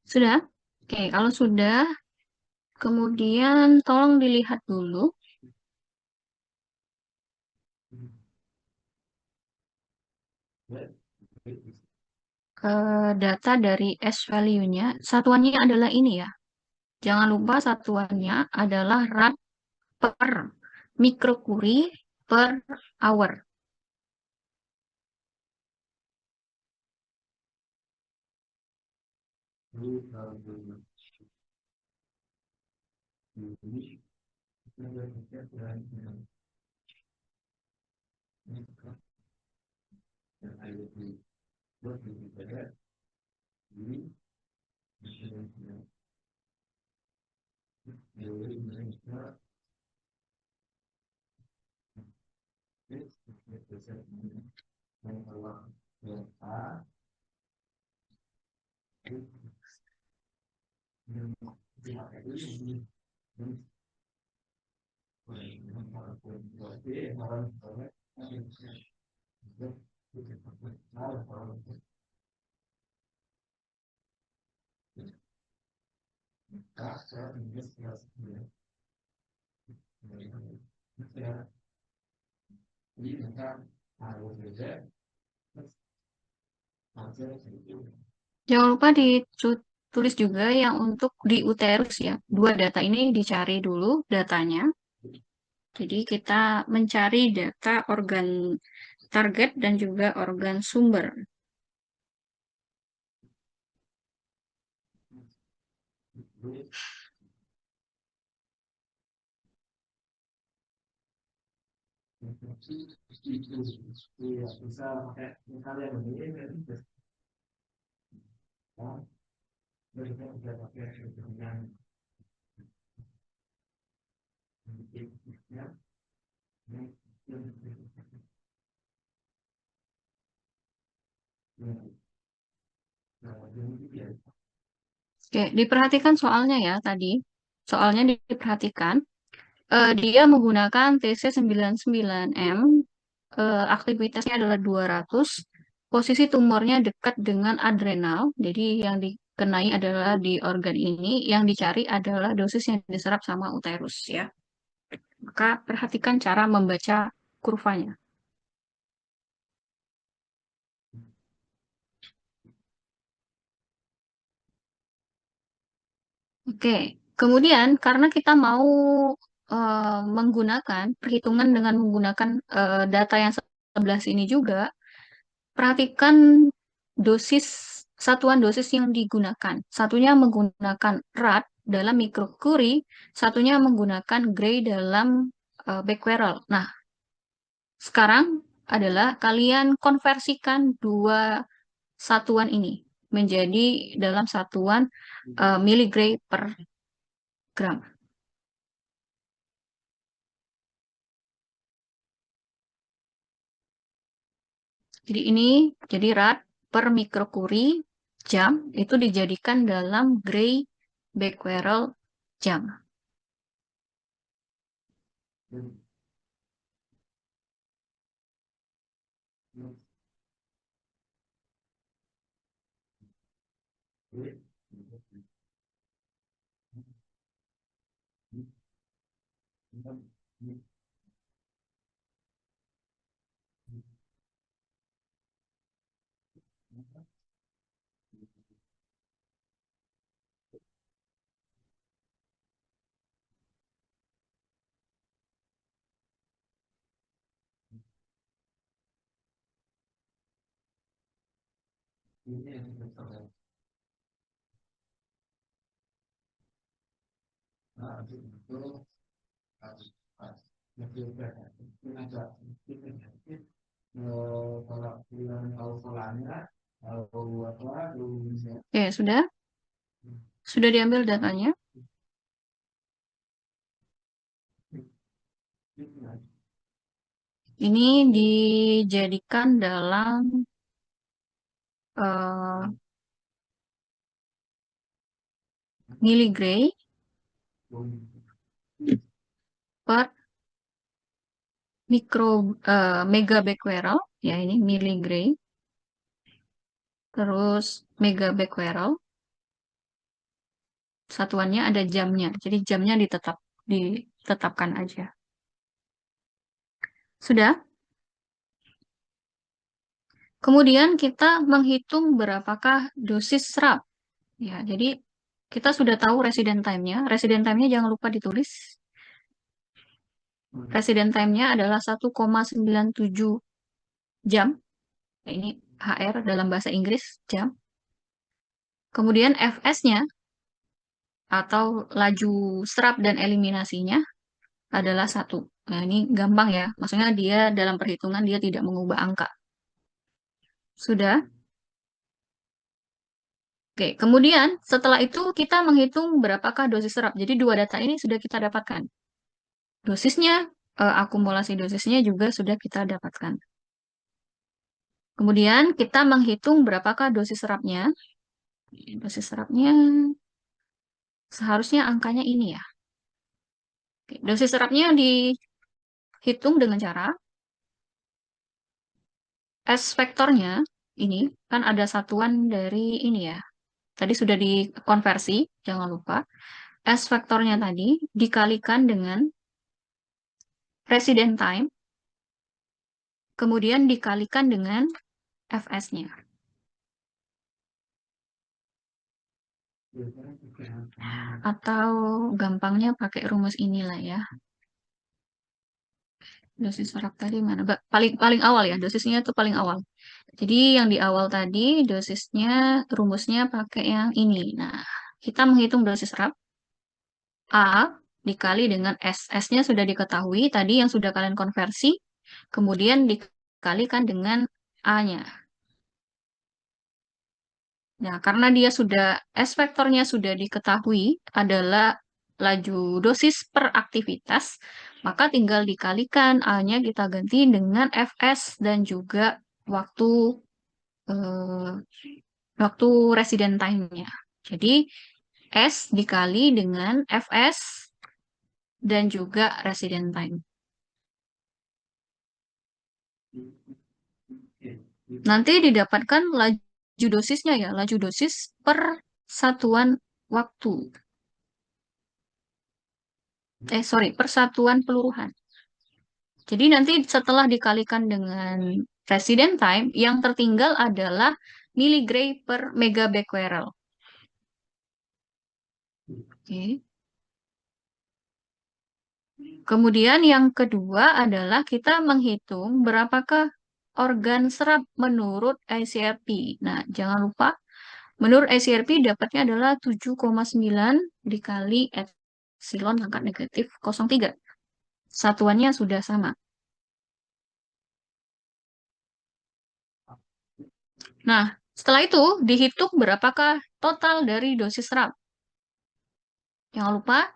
Sudah? Oke, kalau sudah, kemudian tolong dilihat dulu data dari S value-nya. Satuannya adalah ini ya. Jangan lupa satuannya adalah rad per mikrocurie per hour. Jangan lupa ditulis juga yang untuk di uterus ya. Dua data ini dicari dulu datanya. Jadi kita mencari data organ target dan juga organ sumber. Oke, diperhatikan soalnya ya tadi. Soalnya diperhatikan. Dia menggunakan TC99M. Aktivitasnya adalah 200. Posisi tumornya dekat dengan adrenal. Jadi yang dikenai adalah di organ ini. Yang dicari adalah dosis yang diserap sama uterus ya. Maka perhatikan cara membaca kurvanya. Oke, kemudian karena kita mau menggunakan perhitungan dengan menggunakan data yang sebelah sini juga, perhatikan dosis satuan dosis yang digunakan. Satunya menggunakan rad dalam microcurie, satunya menggunakan gray dalam becquerel. Nah, sekarang adalah kalian konversikan dua satuan ini menjadi dalam satuan miligray per gram. Jadi ini jadi rad per microcurie jam itu dijadikan dalam gray becquerel jam. Oke, sudah? Sudah diambil datanya? Ini dijadikan dalam miligray per mega becquerel, ya ini miligray, terus mega becquerel, satuannya ada jamnya, jadi jamnya ditetapkan aja. Sudah? Kemudian kita menghitung berapakah dosis serap. Ya, jadi kita sudah tahu resident time-nya. Resident time-nya jangan lupa ditulis. Resident time-nya adalah 1,97 jam. Nah, ini HR dalam bahasa Inggris, jam. Kemudian Fs-nya atau laju serap dan eliminasinya adalah 1. Nah, ini gampang ya. Maksudnya dia dalam perhitungan dia tidak mengubah angka. Sudah? Oke, kemudian setelah itu kita menghitung berapakah dosis serap. Jadi dua data ini sudah kita dapatkan. Dosisnya, akumulasi dosisnya juga sudah kita dapatkan. Kemudian kita menghitung berapakah dosis serapnya. Dosis serapnya seharusnya angkanya ini ya. Oke, dosis serapnya dihitung dengan cara S vektornya ini kan ada satuan dari ini ya. Tadi sudah dikonversi, jangan lupa. S vektornya tadi dikalikan dengan resident time, kemudian dikalikan dengan Fs-nya. Atau gampangnya pakai rumus inilah ya. Dosis serap tadi mana? Paling awal ya, dosisnya itu paling awal. Jadi yang di awal tadi dosisnya, rumusnya pakai yang ini. Nah, kita menghitung dosis serap. A dikali dengan S. S-nya sudah diketahui, tadi yang sudah kalian konversi, kemudian dikalikan dengan A-nya. Nah, karena dia sudah, S vektornya sudah diketahui adalah laju dosis per aktivitas, maka tinggal dikalikan A-nya kita ganti dengan Fs dan juga waktu eh, waktu resident time-nya. Jadi, S dikali dengan Fs dan juga resident time. Nanti didapatkan laju dosisnya ya, laju dosis per satuan waktu. Per satuan peluruhan. Jadi nanti setelah dikalikan dengan resident time, yang tertinggal adalah miligray per megabecquerel. Oke. Kemudian yang kedua adalah kita menghitung berapakah organ serap menurut ICRP. Nah, jangan lupa menurut ICRP dapatnya adalah 7,9 dikali epsilon pangkat negatif 0,3. Satuannya sudah sama. Nah, setelah itu dihitung berapakah total dari dosis serap. Jangan lupa,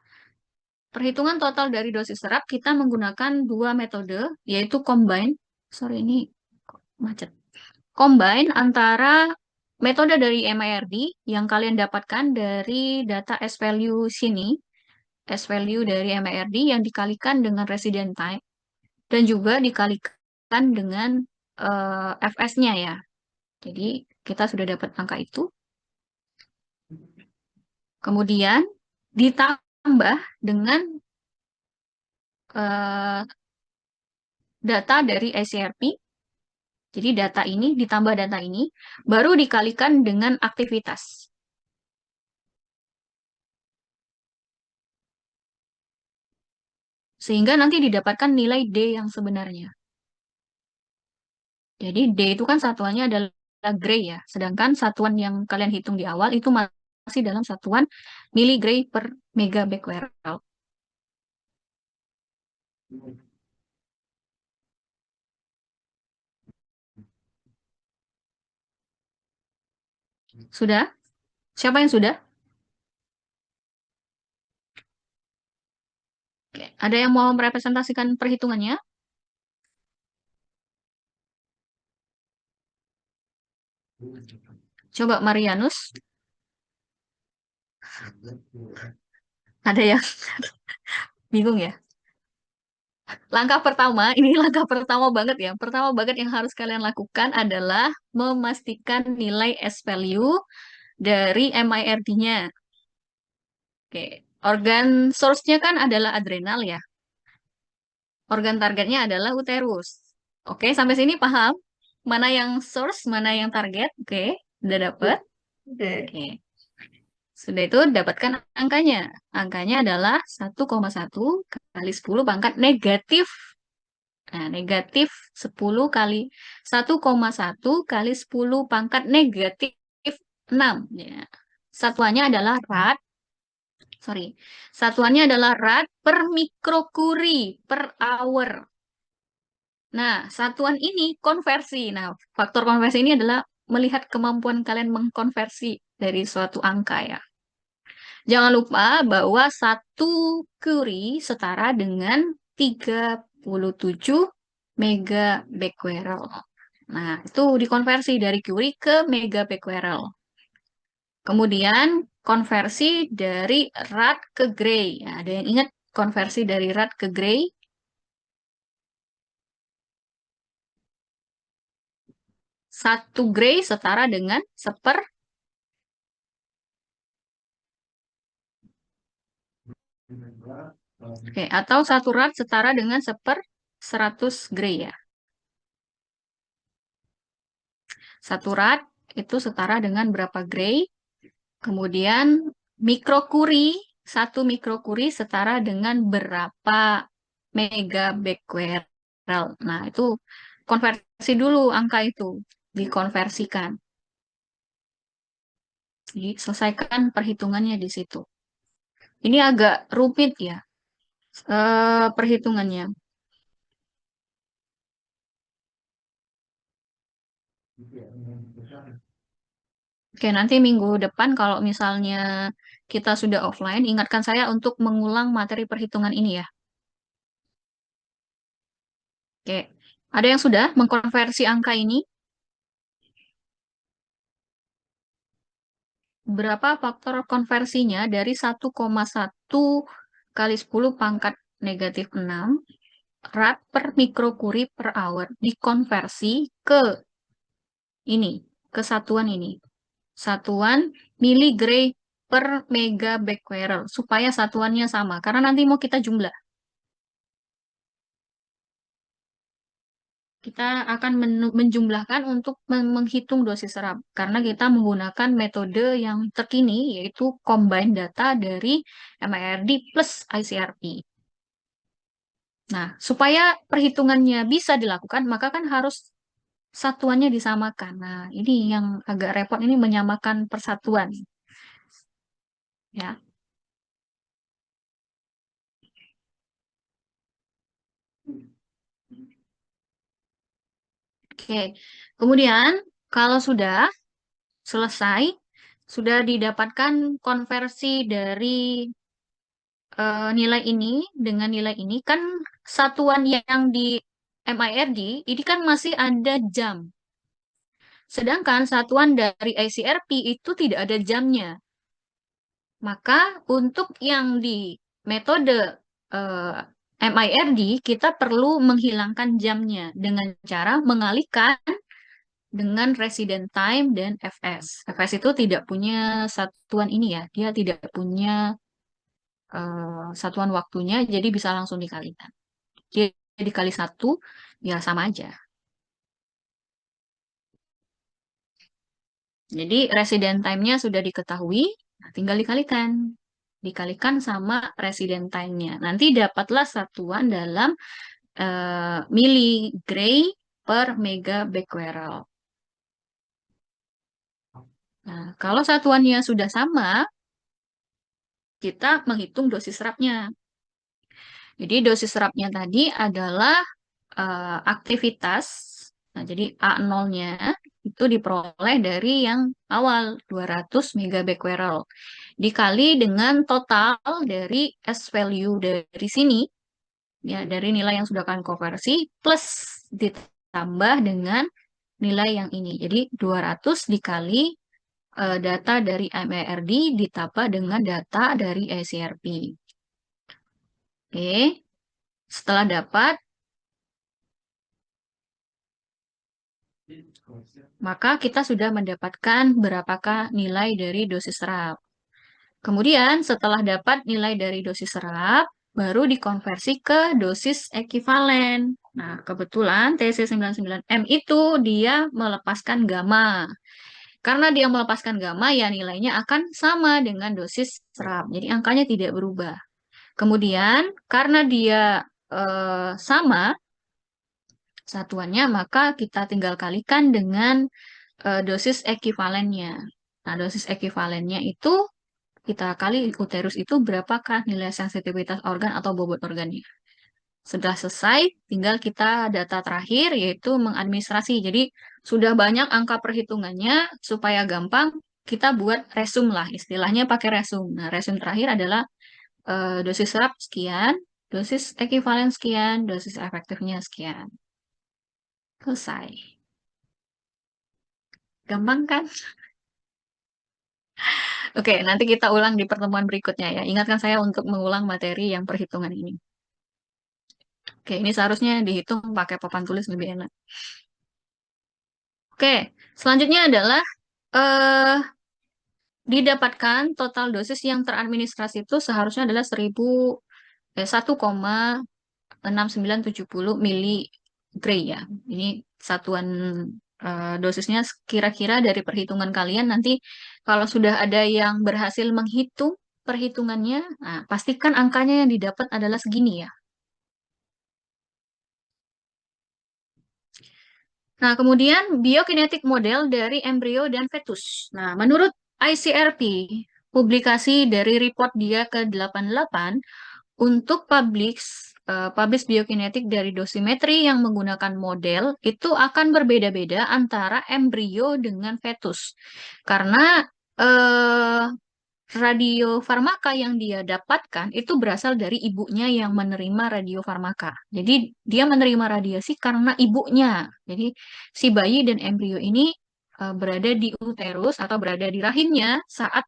perhitungan total dari dosis serap kita menggunakan dua metode, yaitu combine. Sorry, ini macet. Combine antara metode dari MIRD yang kalian dapatkan dari data S-value sini, S-value dari MIRD yang dikalikan dengan resident time, dan juga dikalikan dengan FS-nya ya. Jadi kita sudah dapat angka itu. Kemudian ditambah dengan data dari ICRP. Jadi data ini ditambah data ini baru dikalikan dengan aktivitas. Sehingga nanti didapatkan nilai D yang sebenarnya. Jadi D itu kan satuannya adalah gray ya. Sedangkan satuan yang kalian hitung di awal itu masih dalam satuan miligray per megabecquerel. Sudah? Siapa yang sudah? Oke. Ada yang mau merepresentasikan perhitungannya? Coba Marianus. Ada yang bingung ya? Langkah pertama, ini langkah pertama banget ya. Pertama banget yang harus kalian lakukan adalah memastikan nilai S-value dari MIRD-nya. Oke, organ source-nya kan adalah adrenal ya. Organ targetnya adalah uterus. Oke, sampai sini paham? Mana yang source, mana yang target? Oke, udah dapet? Oke. Oke. Sudah itu dapatkan angkanya. Angkanya adalah 1,1 kali 10 pangkat negatif. Nah, negatif 10 kali 1,1 kali 10 pangkat negatif 6. Ya. Satuannya adalah rad. Sorry. Satuannya adalah rad per mikrokuri per hour. Nah, satuan ini konversi. Nah, faktor konversi ini adalah melihat kemampuan kalian mengkonversi dari suatu angka ya. Jangan lupa bahwa 1 curie setara dengan 37 megabecquerel. Nah, itu dikonversi dari curie ke megabecquerel. Kemudian konversi dari rad ke gray. Nah, ada yang ingat konversi dari rad ke gray? Satu gray setara dengan Oke, atau satu rad setara dengan 100 gray ya. Satu rad itu setara dengan berapa gray? Kemudian mikrokuri, 1 mikrokuri setara dengan berapa megabecquerel. Nah, itu konversi dulu angka itu, dikonversikan. Jadi, selesaikan perhitungannya di situ. Ini agak rumit ya, perhitungannya. Oke, nanti minggu depan kalau misalnya kita sudah offline, ingatkan saya untuk mengulang materi perhitungan ini ya. Oke, ada yang sudah mengkonversi angka ini? Berapa faktor konversinya dari 1,1 kali 10 pangkat negatif 6 rad per mikrokuri per hour dikonversi ke ini, ke satuan ini. Satuan miligray per megabecquerel supaya satuannya sama karena nanti mau kita jumlah. kita akan menjumlahkan untuk menghitung dosis serap karena kita menggunakan metode yang terkini yaitu combine data dari MIRD plus ICRP. Nah, supaya perhitungannya bisa dilakukan, maka kan harus satuannya disamakan. Nah, ini yang agak repot ini menyamakan persatuan. Ya. Oke. Kemudian kalau sudah selesai, sudah didapatkan konversi dari nilai ini dengan nilai ini, kan satuan yang di MIRD ini kan masih ada jam. Sedangkan satuan dari ICRP itu tidak ada jamnya. Maka untuk yang di metode eh, MIRD, kita perlu menghilangkan jamnya dengan cara mengalihkan dengan resident time dan FS. FS itu tidak punya satuan ini ya, dia tidak punya satuan waktunya, jadi bisa langsung dikalikan. Dia dikali satu, ya sama aja. Jadi resident time-nya sudah diketahui, nah tinggal dikalikan. Dikalikan sama resident time-nya. Nanti dapatlah satuan dalam milligray per megabecquerel. Nah, kalau satuannya sudah sama, kita menghitung dosis serapnya. Jadi dosis serapnya tadi adalah aktivitas. Nah, jadi A0-nya itu diperoleh dari yang awal 200 megabecquerel dikali dengan total dari S value dari sini ya dari nilai yang sudah kalian konversi plus ditambah dengan nilai yang ini. Jadi 200 dikali data dari MIRD ditambah dengan data dari ICRP. Oke. Setelah dapat, maka kita sudah mendapatkan berapakah nilai dari dosis serap. Kemudian setelah dapat nilai dari dosis serap, baru dikonversi ke dosis ekivalen. Nah, kebetulan TC99M itu dia melepaskan gamma. Karena dia melepaskan gamma, ya nilainya akan sama dengan dosis serap. Jadi angkanya tidak berubah. Kemudian, karena dia sama satuannya, maka kita tinggal kalikan dengan dosis ekivalennya. Nah, dosis ekivalennya itu kita kali uterus itu berapakah nilai sensitivitas organ atau bobot organnya. Sudah selesai, tinggal kita data terakhir yaitu mengadministrasi. Jadi sudah banyak angka perhitungannya supaya gampang kita buat resum lah, istilahnya pakai resum. Nah, resum terakhir adalah dosis serap sekian, dosis ekivalen sekian, dosis efektifnya sekian. Selesai. Gampang kan? Oke, nanti kita ulang di pertemuan berikutnya ya. Ingatkan saya untuk mengulang materi yang perhitungan ini. Oke, ini seharusnya dihitung pakai papan tulis lebih enak. Oke, selanjutnya adalah eh, didapatkan total dosis yang teradministrasi itu seharusnya adalah 1,6970 miligray ya. Ini satuan dosisnya kira-kira dari perhitungan kalian. Nanti kalau sudah ada yang berhasil menghitung perhitungannya, nah, pastikan angkanya yang didapat adalah segini ya. Nah, kemudian biokinetik model dari embrio dan fetus. Nah, menurut ICRP, publikasi dari report dia ke-88 untuk publish biokinetik dari dosimetri yang menggunakan model itu akan berbeda-beda antara embrio dengan fetus. Karena eh, radiofarmaka yang dia dapatkan itu berasal dari ibunya yang menerima radiofarmaka. Jadi dia menerima radiasi karena ibunya. Jadi si bayi dan embrio ini berada di uterus atau berada di rahimnya saat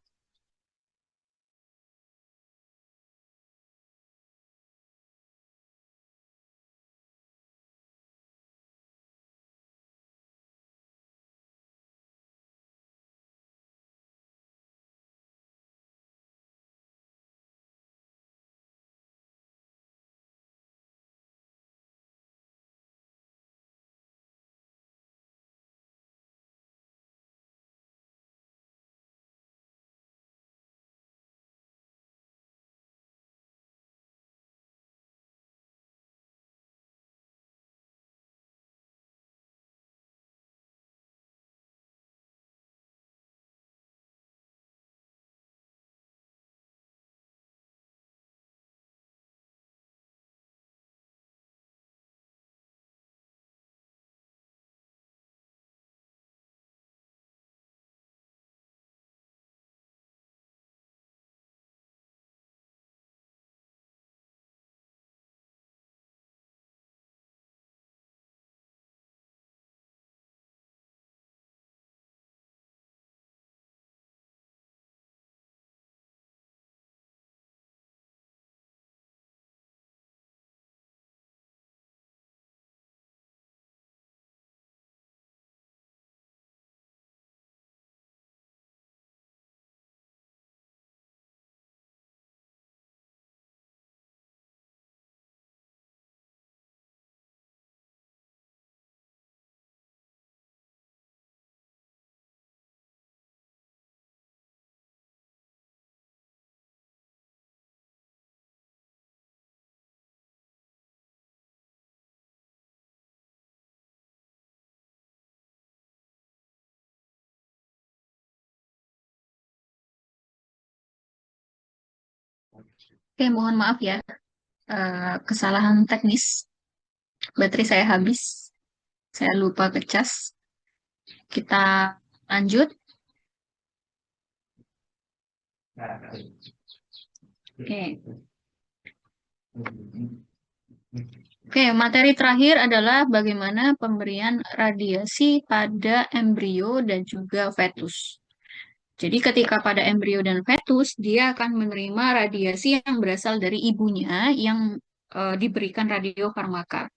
Oke, mohon maaf ya. Kesalahan teknis. Baterai saya habis. Saya lupa ngecas. Kita lanjut. Oke. Oke, materi terakhir adalah bagaimana pemberian radiasi pada embrio dan juga fetus. Jadi ketika pada embrio dan fetus, dia akan menerima radiasi yang berasal dari ibunya yang diberikan radiofarmaka.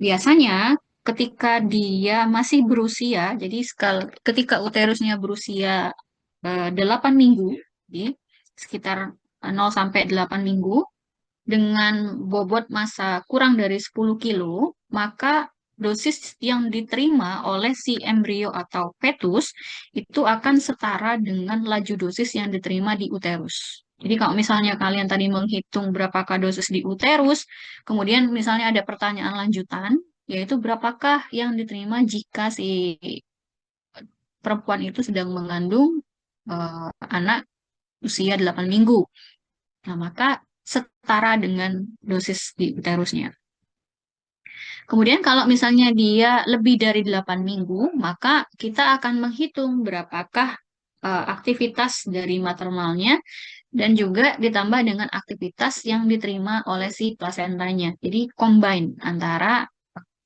Biasanya ketika dia masih berusia, jadi ketika uterusnya berusia 8 minggu, jadi sekitar 0 sampai 8 minggu, dengan bobot massa kurang dari 10 kilo, maka dosis yang diterima oleh si embrio atau fetus itu akan setara dengan laju dosis yang diterima di uterus. Jadi kalau misalnya kalian tadi menghitung berapakah dosis di uterus, kemudian misalnya ada pertanyaan lanjutan, yaitu berapakah yang diterima jika si perempuan itu sedang mengandung anak usia 8 minggu. Nah, maka setara dengan dosis di uterusnya. Kemudian kalau misalnya dia lebih dari 8 minggu, maka kita akan menghitung berapakah aktivitas dari maternalnya dan juga ditambah dengan aktivitas yang diterima oleh si plasentanya. Jadi combine antara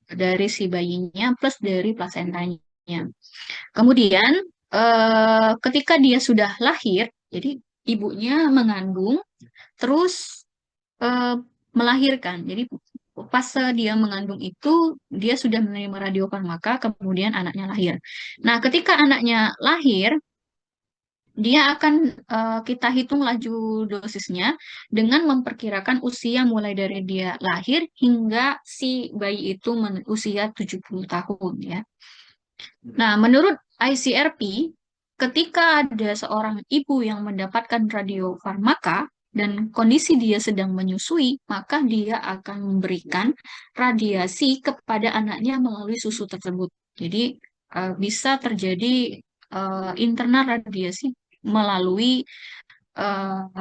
dari si bayinya plus dari plasentanya. Kemudian ketika dia sudah lahir, jadi ibunya mengandung terus eh, melahirkan. Jadi pas dia mengandung itu dia sudah menerima radiofarmaka, kemudian anaknya lahir. Nah, ketika anaknya lahir, dia akan kita hitung laju dosisnya dengan memperkirakan usia mulai dari dia lahir hingga si bayi itu usia 70 tahun ya. Nah, menurut ICRP, ketika ada seorang ibu yang mendapatkan radiofarmaka dan kondisi dia sedang menyusui, maka dia akan memberikan radiasi kepada anaknya melalui susu tersebut. Jadi, bisa terjadi internal radiasi melalui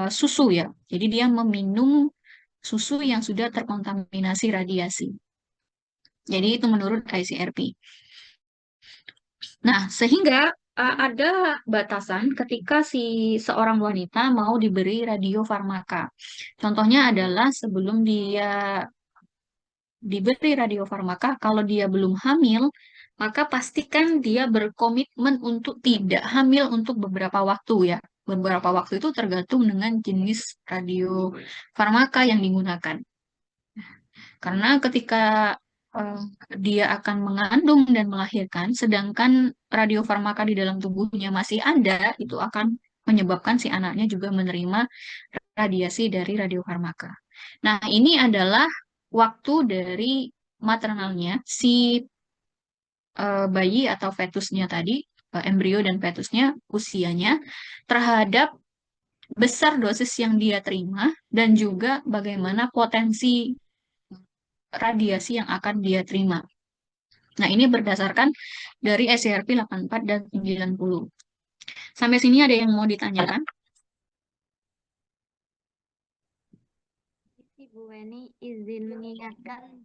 susu ya. Jadi, dia meminum susu yang sudah terkontaminasi radiasi. Jadi, itu menurut ICRP. Nah, sehingga ada batasan ketika si seorang wanita mau diberi radiofarmaka. Contohnya adalah sebelum dia diberi radiofarmaka, kalau dia belum hamil, maka pastikan dia berkomitmen untuk tidak hamil untuk beberapa waktu ya. Beberapa waktu itu tergantung dengan jenis radiofarmaka yang digunakan. Karena ketika eh, dia akan mengandung dan melahirkan, sedangkan radiofarmaka di dalam tubuhnya masih ada, itu akan menyebabkan si anaknya juga menerima radiasi dari radiofarmaka. Nah, ini adalah waktu dari maternalnya, si bayi atau fetusnya tadi, embrio dan fetusnya, usianya, terhadap besar dosis yang dia terima, dan juga bagaimana potensi radiasi yang akan dia terima. Nah, ini berdasarkan dari SCRP 84 dan 90. Sampai sini ada yang mau ditanyakan? Ibu Weni izin mengingatkan,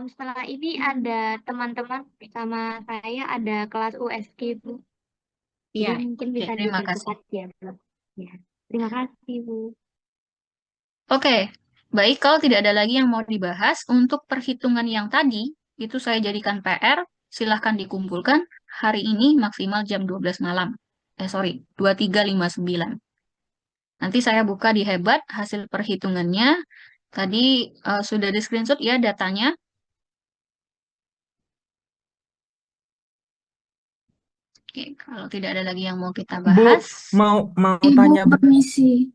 setelah ini ada teman-teman sama saya ada kelas USG, Bu. Iya, Jadi mungkin oke, bisa terima kasih. dipercepat ya, Bu. Ya. Terima kasih, Bu. Oke, baik, kalau tidak ada lagi yang mau dibahas, untuk perhitungan yang tadi, itu saya jadikan PR, silahkan dikumpulkan hari ini maksimal jam 12 malam. Sorry, 23.59. Nanti saya buka di Hebat hasil perhitungannya. Tadi sudah di screenshot ya datanya. Oke, kalau tidak ada lagi yang mau kita Bu, bahas, mau Ibu tanya permisi.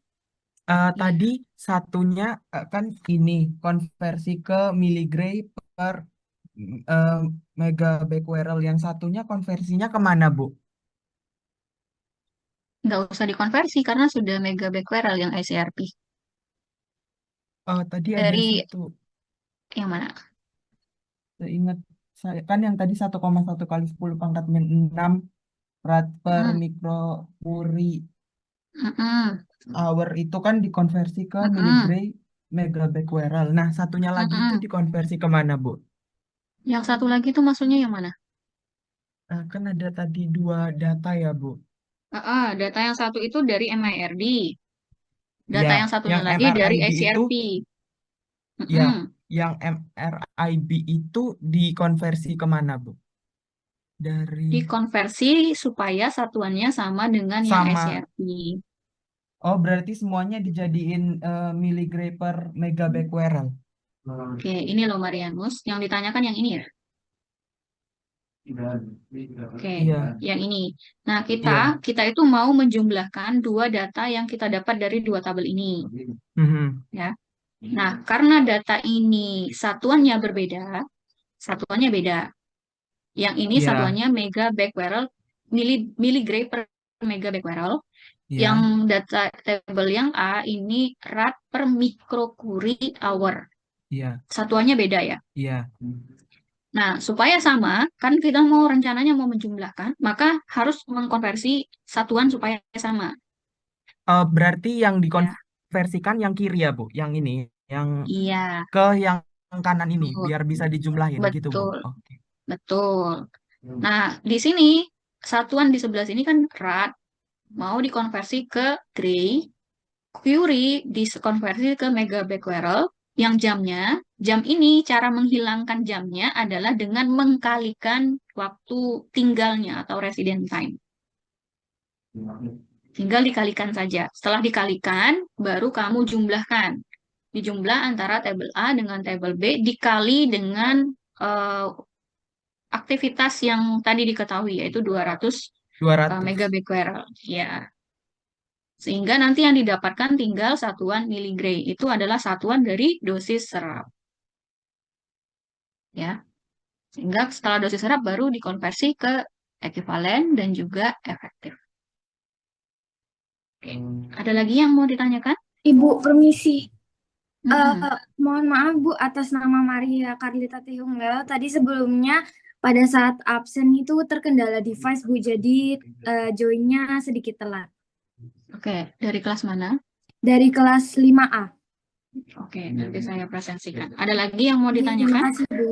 tadi satunya kan ini konversi ke miligray per eh, megabecquerel, yang satunya konversinya kemana, Bu? nggak usah dikonversi karena sudah megabecquerel yang ICRP. Tadi ada Dari satu, yang mana? saya ingat saya kan yang tadi 1,1 kali 10 pangkat min 6 rad per Hmm, mikrocurie. Mm-mm. Hour itu kan dikonversi ke Mm-mm. miligray megabecquerel. Nah, satunya lagi itu Mm-mm. dikonversi kemana, Bu? Yang satu lagi itu maksudnya yang mana? Kan ada tadi dua data ya, Bu. Data yang satu itu dari MIRD, data Ya, yang satunya yang lagi dari MRIB itu, ICRP. ya, Mm-mm. yang MRIB itu dikonversi kemana, Bu? Dari Dikonversi supaya satuannya sama dengan yang sama, ICRP. oh berarti semuanya dijadiin miligray per megabecquerel. Oke, ini loh Marianus, yang ditanyakan yang ini ya. Oke, Iya, yang ini. Nah, kita iya. kita itu mau menjumlahkan dua data yang kita dapat dari dua tabel ini, Mhm. ya. Nah, karena data ini satuannya beda. Yang ini Iya, satuannya megabecquerel, miligray per megabecquerel. Yang iya, data tabel yang A ini rad per microcurie hour. iya, Satuannya beda ya. iya. Nah, supaya sama, kan kita mau rencananya mau menjumlahkan, maka harus mengkonversi satuan supaya sama. Berarti yang Ya, dikonversikan yang kiri ya, Bu? Yang ini, yang iya, ke yang kanan ini, betul, biar bisa dijumlahin gitu, Bu. betul, Oke. betul. Nah, di sini satuan di sebelah sini kan rad mau dikonversi ke gray, Curie dikonversi ke megabecquerel, yang jam ini cara menghilangkan jamnya adalah dengan mengkalikan waktu tinggalnya atau resident time. Tinggal dikalikan saja. Setelah dikalikan, baru kamu jumlahkan. Dijumlah antara tabel A dengan tabel B dikali dengan eh, aktivitas yang tadi diketahui, yaitu 200 200. megabecquerel. Ya. Sehingga nanti yang didapatkan tinggal satuan miligray. Itu adalah satuan dari dosis serap. Ya. Sehingga setelah dosis serap baru dikonversi ke ekivalen dan juga efektif. Oke. Ada lagi yang mau ditanyakan? Ibu, permisi. Mm-mm. Mohon maaf Bu, atas nama Maria Carlita Tihunggal. Tadi sebelumnya pada saat absen itu terkendala device Bu, jadi joinnya sedikit telat. Oke, dari kelas mana? Dari kelas 5A. Oke, nanti saya presentasikan. Ada lagi yang mau Terima ditanyakan? kasih Bu.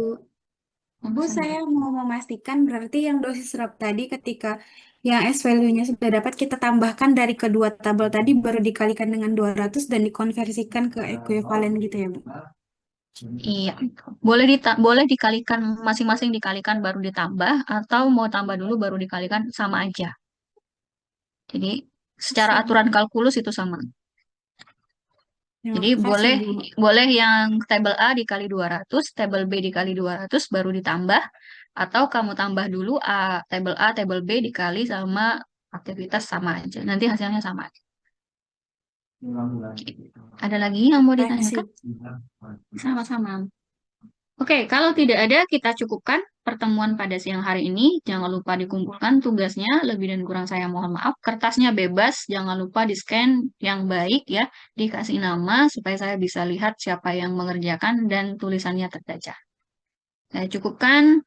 Bu, Sama. saya mau memastikan berarti yang dosis serap tadi ketika yang S value-nya sudah dapat kita tambahkan dari kedua tabel tadi baru dikalikan dengan 200 dan dikonversikan ke ekuivalen gitu ya Bu. Iya, boleh dikalikan masing-masing dikalikan baru ditambah atau mau tambah dulu baru dikalikan sama aja. Jadi secara Siap. aturan kalkulus itu sama. Terima Jadi kasih boleh Bu. boleh yang tabel A dikali 200, tabel B dikali 200 baru ditambah atau kamu tambah dulu A, tabel B dikali sama aktivitas sama aja. Nanti hasilnya sama aja. Ada lagi yang mau Terima kasih. ditanyakan? Sama-sama. Oke, kalau tidak ada, kita cukupkan pertemuan pada siang hari ini. Jangan lupa dikumpulkan tugasnya. Lebih dan kurang saya mohon maaf. Kertasnya bebas, jangan lupa di-scan yang baik ya. Dikasih nama supaya saya bisa lihat siapa yang mengerjakan dan tulisannya terbaca. Saya cukupkan.